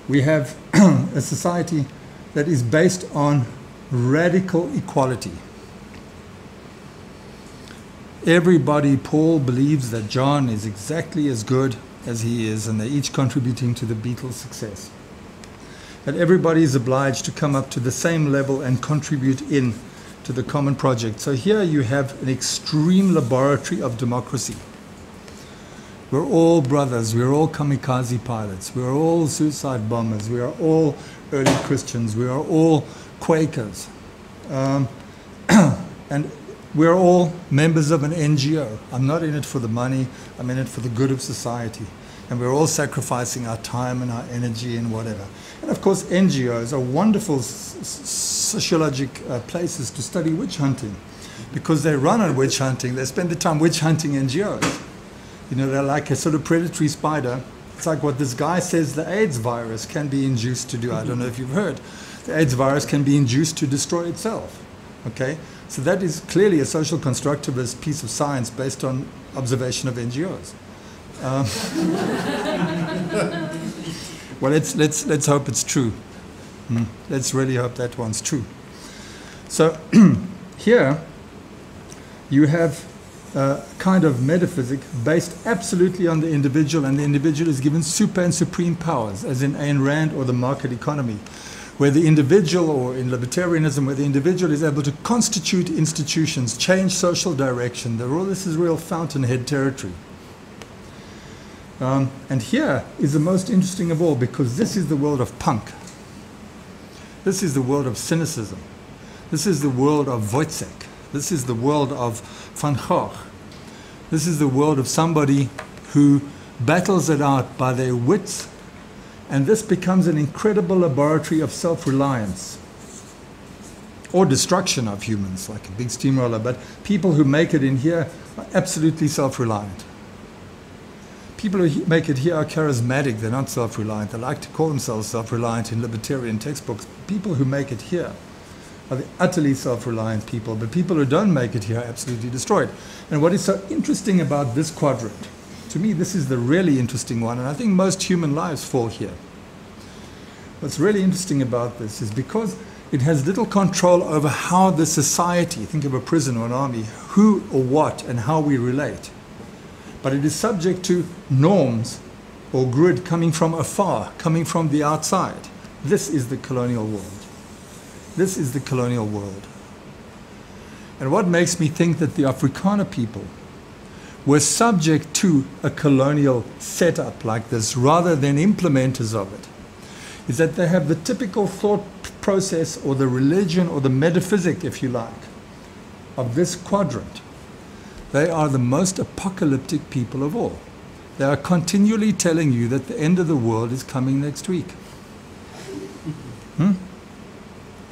we have a society that is based on radical equality. Everybody, Paul believes that John is exactly as good as he is, and they're each contributing to the Beatles' success. That everybody is obliged to come up to the same level and contribute in to the common project. So here you have an extreme laboratory of democracy. We're all brothers, we're all kamikaze pilots, we're all suicide bombers, we are all early Christians, we are all Quakers. And we're all members of an NGO. I'm not in it for the money, I'm in it for the good of society. And we're all sacrificing our time and our energy and whatever. And of course, NGOs are wonderful sociologic places to study witch hunting. Because they run on witch hunting, they spend the time witch hunting NGOs. You know, they're like a sort of predatory spider. It's like what this guy says the AIDS virus can be induced to do. I don't know if you've heard. The AIDS virus can be induced to destroy itself. Okay? So that is clearly a social constructivist piece of science based on observation of NGOs. Well, let's hope it's true. Let's really hope that one's true. So here you have a kind of metaphysic based absolutely on the individual, and the individual is given super and supreme powers, as in Ayn Rand or the market economy, where the individual, or in libertarianism, where the individual is able to constitute institutions, change social direction. This is real fountainhead territory. And here is the most interesting of all, because this is the world of punk. This is the world of cynicism. This is the world of Wojciech. This is the world of Van Gogh. This is the world of somebody who battles it out by their wits, and this becomes an incredible laboratory of self-reliance or destruction of humans, like a big steamroller. But people who make it in here are absolutely self-reliant. People who make it here are charismatic, they're not self-reliant. They like to call themselves self-reliant in libertarian textbooks. People who make it here are the utterly self-reliant people, but people who don't make it here are absolutely destroyed. And what is so interesting about this quadrant, to me this is the really interesting one, and I think most human lives fall here. What's really interesting about this is because it has little control over how the society, think of a prison or an army, who or what and how we relate. But it is subject to norms or grid coming from afar, coming from the outside. This is the colonial world. This is the colonial world. And what makes me think that the Afrikaner people were subject to a colonial setup like this rather than implementers of it is that they have the typical thought process or the religion or the metaphysic, if you like, of this quadrant. They are the most apocalyptic people of all. They are continually telling you that the end of the world is coming next week.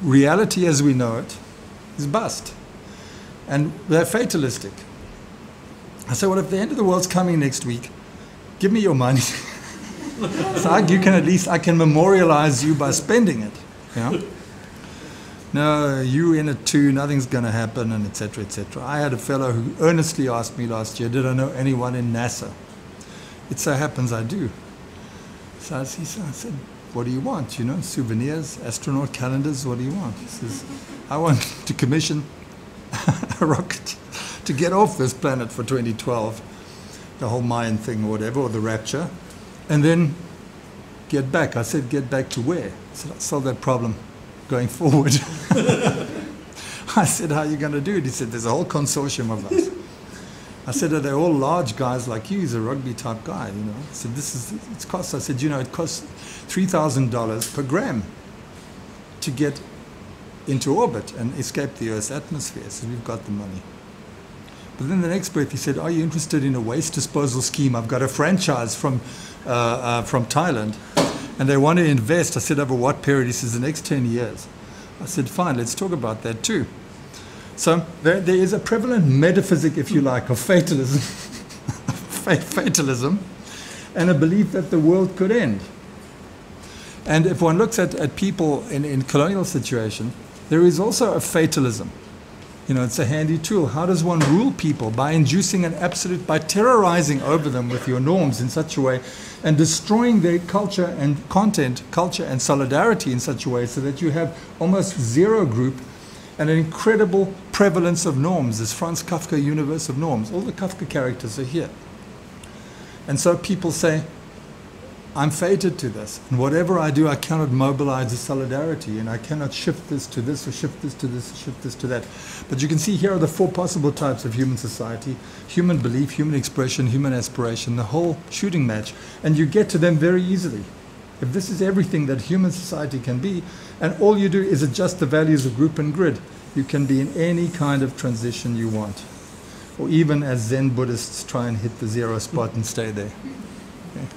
Reality as we know it is bust. And they're fatalistic. I say, well, if the end of the world's coming next week, give me your money. So you can at least, I can memorialize you by spending it. You know? no, you in it too, nothing's going to happen, and etc., etc. I had a fellow who earnestly asked me last year, did I know anyone in NASA? It so happens I do. So I said, what do you want? You know, souvenirs, astronaut calendars, what do you want? He says, I want to commission a rocket to get off this planet for 2012, the whole Mayan thing or whatever, or the rapture, and then get back. I said, get back to where? I said, I'll solve that problem going forward. I said, how are you going to do it? He said, there's a whole consortium of us. I said, are they all large guys like you? He's a rugby type guy, you know. I said, it's cost. I said, you know, it costs $3,000 per gram to get into orbit and escape the Earth's atmosphere. So we've got the money. But then the next breath he said, are you interested in a waste disposal scheme? I've got a franchise from Thailand and they want to invest. I said, over what period? He says, the next 10 years. I said, fine, let's talk about that too. So there is a prevalent metaphysic, if you like, of fatalism, fatalism, and a belief that the world could end. And if one looks at people in colonial situation, there is also a fatalism. You know, it's a handy tool. How does one rule people? By inducing an absolute, by terrorizing over them with your norms in such a way and destroying their culture and content, culture and solidarity in such a way so that you have almost zero group and an incredible prevalence of norms, this Franz Kafka universe of norms. All the Kafka characters are here. And so people say, I'm fated to this. And whatever I do, I cannot mobilize a solidarity. And I cannot shift this to this, or shift this to this, or shift this to that. But you can see here are the four possible types of human society. Human belief, human expression, human aspiration, the whole shooting match. And you get to them very easily. If this is everything that human society can be, and all you do is adjust the values of group and grid, you can be in any kind of transition you want. Or even as Zen Buddhists try and hit the zero spot and stay there. Okay.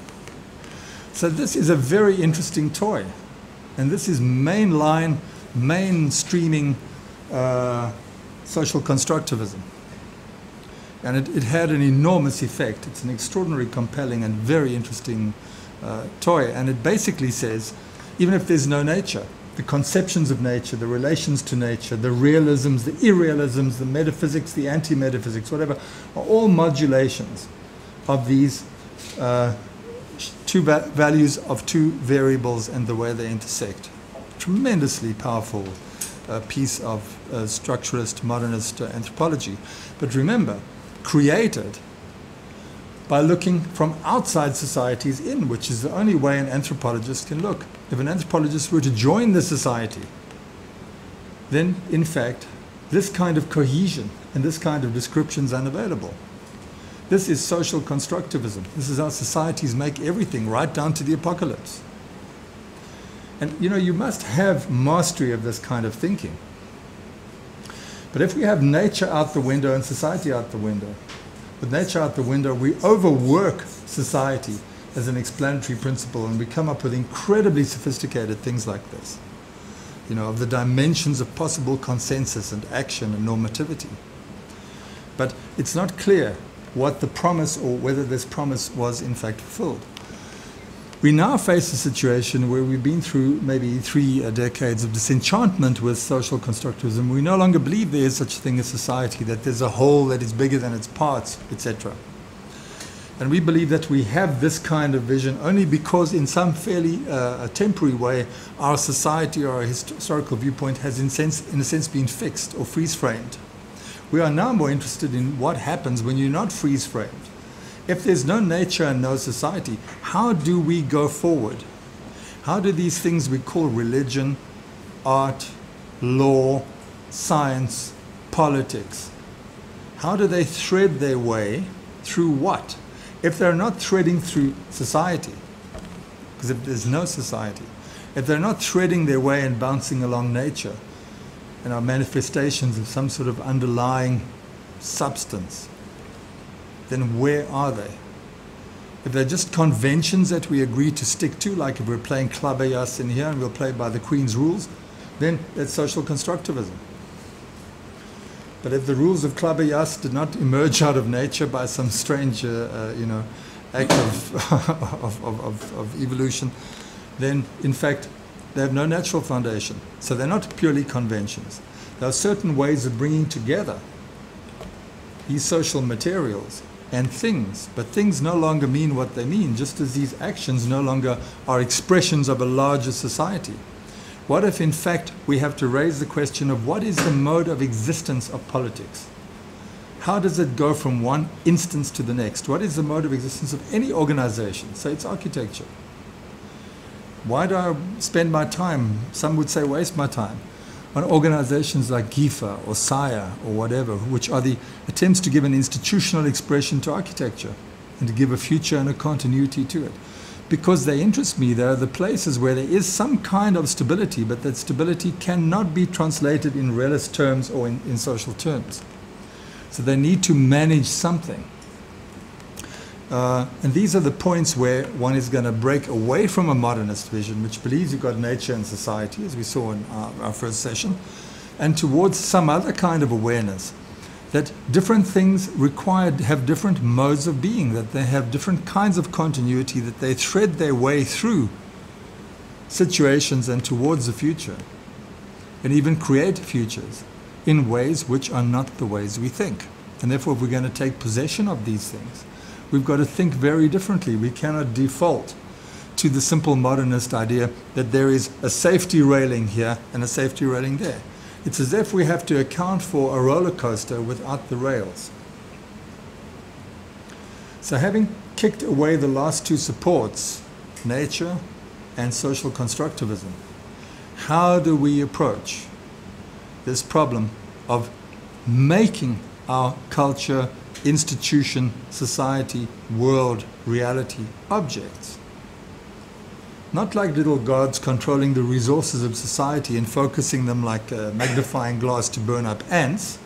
So this is a very interesting toy. And this is mainstreaming social constructivism. And it had an enormous effect. It's an extraordinary, compelling, and very interesting toy. And it basically says, even if there's no nature, the conceptions of nature, the relations to nature, the realisms, the irrealisms, the metaphysics, the anti-metaphysics, whatever, are all modulations of these two values of two variables and the way they intersect. Tremendously powerful piece of structuralist, modernist anthropology. But remember, created by looking from outside societies in, which is the only way an anthropologist can look. If an anthropologist were to join the society, then, in fact, this kind of cohesion and this kind of description is unavailable. This is social constructivism. This is how societies make everything, right down to the apocalypse. And, you know, you must have mastery of this kind of thinking. But if we have nature out the window and society out the window, with nature out the window, we overwork society as an explanatory principle, and we come up with incredibly sophisticated things like this, you know, of the dimensions of possible consensus and action and normativity. But it's not clear what the promise, or whether this promise was in fact fulfilled. We now face a situation where we've been through maybe 3 decades of disenchantment with social constructivism. We no longer believe there is such a thing as society, that there's a whole that is bigger than its parts, etc. And we believe that we have this kind of vision only because in some fairly temporary way our society or our historical viewpoint has in a sense been fixed or freeze-framed. We are now more interested in what happens when you're not freeze-framed. If there's no nature and no society, how do we go forward? How do these things we call religion, art, law, science, politics, how do they thread their way through what? If they're not threading through society, because if there's no society, if they're not threading their way and bouncing along nature and are manifestations of some sort of underlying substance, then where are they? If they're just conventions that we agree to stick to, like if we're playing klabayas in here and we'll play by the Queen's rules, then that's social constructivism. But if the rules of klabayas did not emerge out of nature by some strange, act of evolution, then in fact They have no natural foundation. So they're not purely conventions. There are certain ways of bringing together these social materials and things, but things no longer mean what they mean, just as these actions no longer are expressions of a larger society. What if, in fact, we have to raise the question of what is the mode of existence of politics? How does it go from one instance to the next? What is the mode of existence of any organization? Say it's architecture. Why do I spend my time, some would say waste my time, on organizations like GIFA or SIA or whatever, which are the attempts to give an institutional expression to architecture and to give a future and a continuity to it? Because they interest me. They are the places where there is some kind of stability, but that stability cannot be translated in realist terms or in social terms. So they need to manage something. And these are the points where one is going to break away from a modernist vision, which believes you've got nature and society, as we saw in our first session, and towards some other kind of awareness that different things have different modes of being, that they have different kinds of continuity, that they thread their way through situations and towards the future, and even create futures in ways which are not the ways we think. And therefore, if we're going to take possession of these things, we've got to think very differently. We cannot default to the simple modernist idea that there is a safety railing here and a safety railing there. It's as if we have to account for a roller coaster without the rails. So having kicked away the last two supports, nature and social constructivism, how do we approach this problem of making our culture, institution, society, world, reality objects? Not like little gods controlling the resources of society and focusing them like a magnifying glass to burn up ants,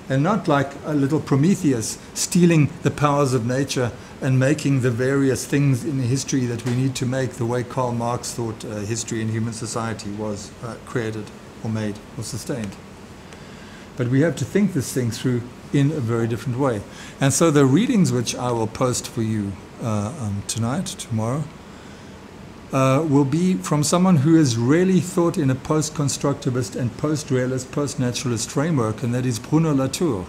and not like a little Prometheus stealing the powers of nature and making the various things in history that we need to make the way Karl Marx thought history and human society was created or made or sustained. But we have to think this thing through in a very different way. And so the readings which I will post for you tonight, tomorrow, will be from someone who has really thought in a post-constructivist and post-realist, post-naturalist framework, and that is Bruno Latour.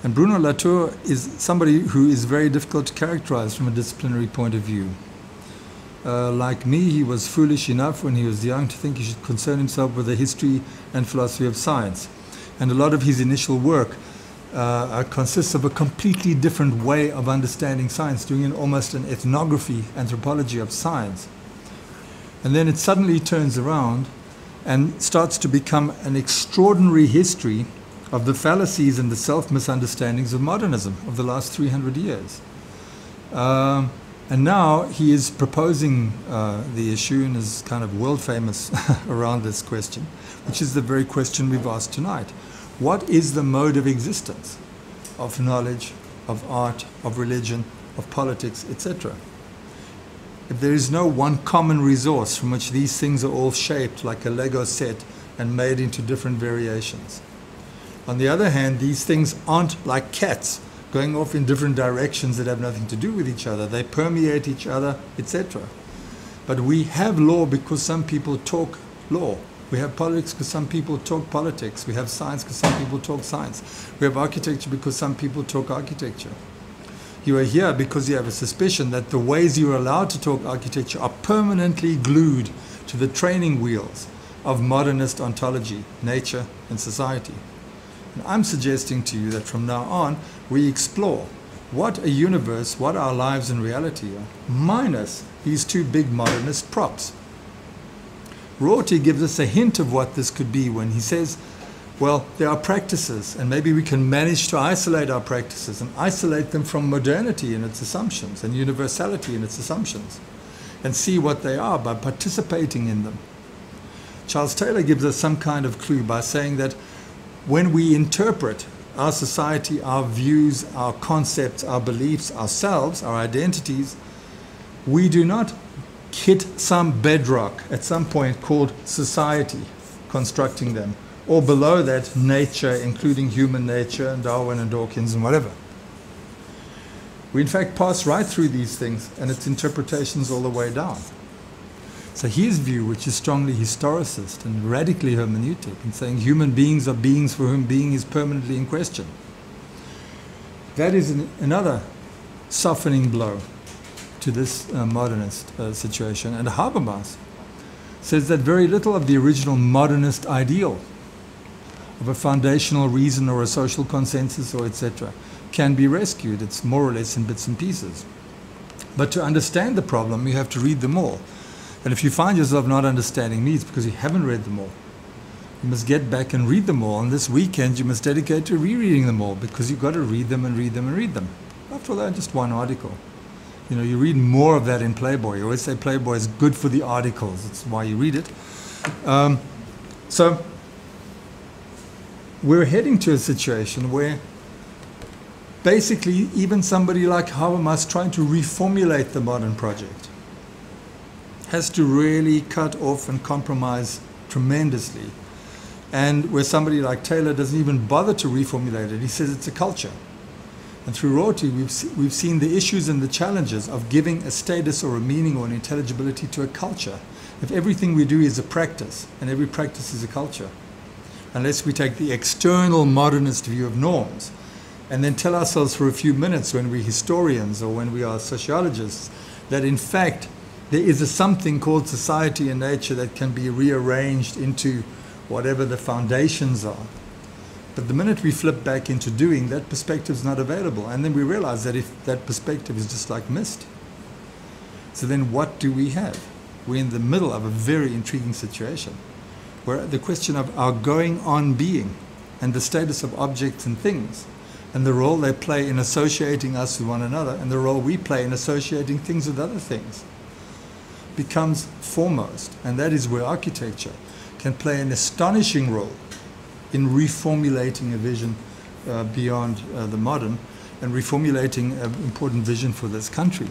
And Bruno Latour is somebody who is very difficult to characterize from a disciplinary point of view. Like me, he was foolish enough when he was young to think he should concern himself with the history and philosophy of science. And a lot of his initial work consists of a completely different way of understanding science, doing almost an ethnography, anthropology of science. And then it suddenly turns around and starts to become an extraordinary history of the fallacies and the self-misunderstandings of modernism of the last 300 years. And now he is proposing the issue and is kind of world famous around this question, which is the very question we've asked tonight. What is the mode of existence of knowledge, of art, of religion, of politics, etc.? If there is no one common resource from which these things are all shaped like a Lego set and made into different variations. On the other hand, these things aren't like cats going off in different directions that have nothing to do with each other. They permeate each other, etc. But we have law because some people talk law. We have politics because some people talk politics. We have science because some people talk science. We have architecture because some people talk architecture. You are here because you have a suspicion that the ways you are allowed to talk architecture are permanently glued to the training wheels of modernist ontology, nature and society. And I'm suggesting to you that from now on we explore what a universe, what our lives in reality are, minus these two big modernist props. Rorty gives us a hint of what this could be when he says, well, there are practices, and maybe we can manage to isolate our practices and isolate them from modernity and its assumptions and universality and its assumptions, and see what they are by participating in them. Charles Taylor gives us some kind of clue by saying that when we interpret our society, our views, our concepts, our beliefs, ourselves, our identities, we do not hit some bedrock at some point called society, constructing them, or below that nature, including human nature and Darwin and Dawkins and whatever. We in fact pass right through these things and its interpretations all the way down. So his view, which is strongly historicist and radically hermeneutic, and saying human beings are beings for whom being is permanently in question. That is another softening blow to this modernist situation. And Habermas says that very little of the original modernist ideal of a foundational reason or a social consensus or etc. can be rescued. It's more or less in bits and pieces. But to understand the problem, you have to read them all. And if you find yourself not understanding me, it's because you haven't read them all. You must get back and read them all. And this weekend, you must dedicate to rereading them all, because you've got to read them and read them and read them. After all, they're just one article. You know, you read more of that in Playboy. You always say Playboy is good for the articles. That's why you read it. So we're heading to a situation where basically even somebody like Habermas trying to reformulate the modern project has to really cut off and compromise tremendously. And where somebody like Taylor doesn't even bother to reformulate it, he says it's a culture. And through Rorty, we've seen the issues and the challenges of giving a status or a meaning or an intelligibility to a culture. If everything we do is a practice, and every practice is a culture, unless we take the external modernist view of norms, and then tell ourselves for a few minutes when we're historians or when we are sociologists, that in fact there is a something called society and nature that can be rearranged into whatever the foundations are. But the minute we flip back into doing, that perspective is not available. And then we realize that if that perspective is just like mist. So then what do we have? We're in the middle of a very intriguing situation where the question of our going on being and the status of objects and things and the role they play in associating us with one another and the role we play in associating things with other things becomes foremost. And that is where architecture can play an astonishing role in reformulating a vision beyond the modern and reformulating an important vision for this country.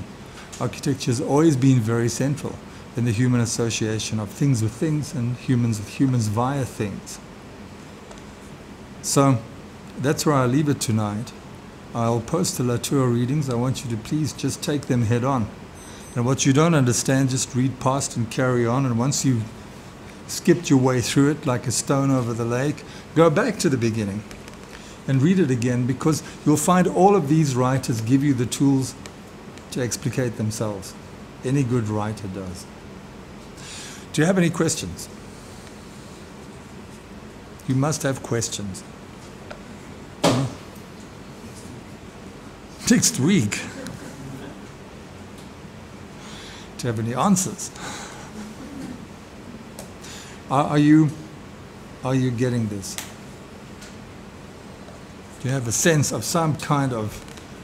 Architecture has always been very central in the human association of things with things and humans with humans via things. So that's where I'll leave it tonight. I'll post the Latour readings. I want you to please just take them head on. And what you don't understand, just read past and carry on. And once you've skipped your way through it like a stone over the lake, go back to the beginning and read it again, because you'll find all of these writers give you the tools to explicate themselves. Any good writer does. Do you have any questions? You must have questions. Huh? Next week. Do you have any answers? Are you getting this? Do you have a sense of some kind of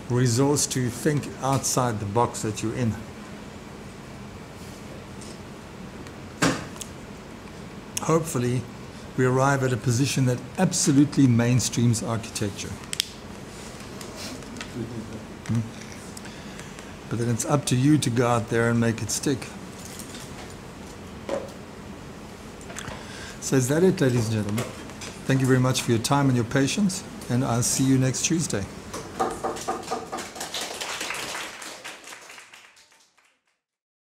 resource to think outside the box that you're in? Hopefully, we arrive at a position that absolutely mainstreams architecture. But then it's up to you to go out there and make it stick. So is that it, ladies and gentlemen? Thank you very much for your time and your patience, and I'll see you next Tuesday.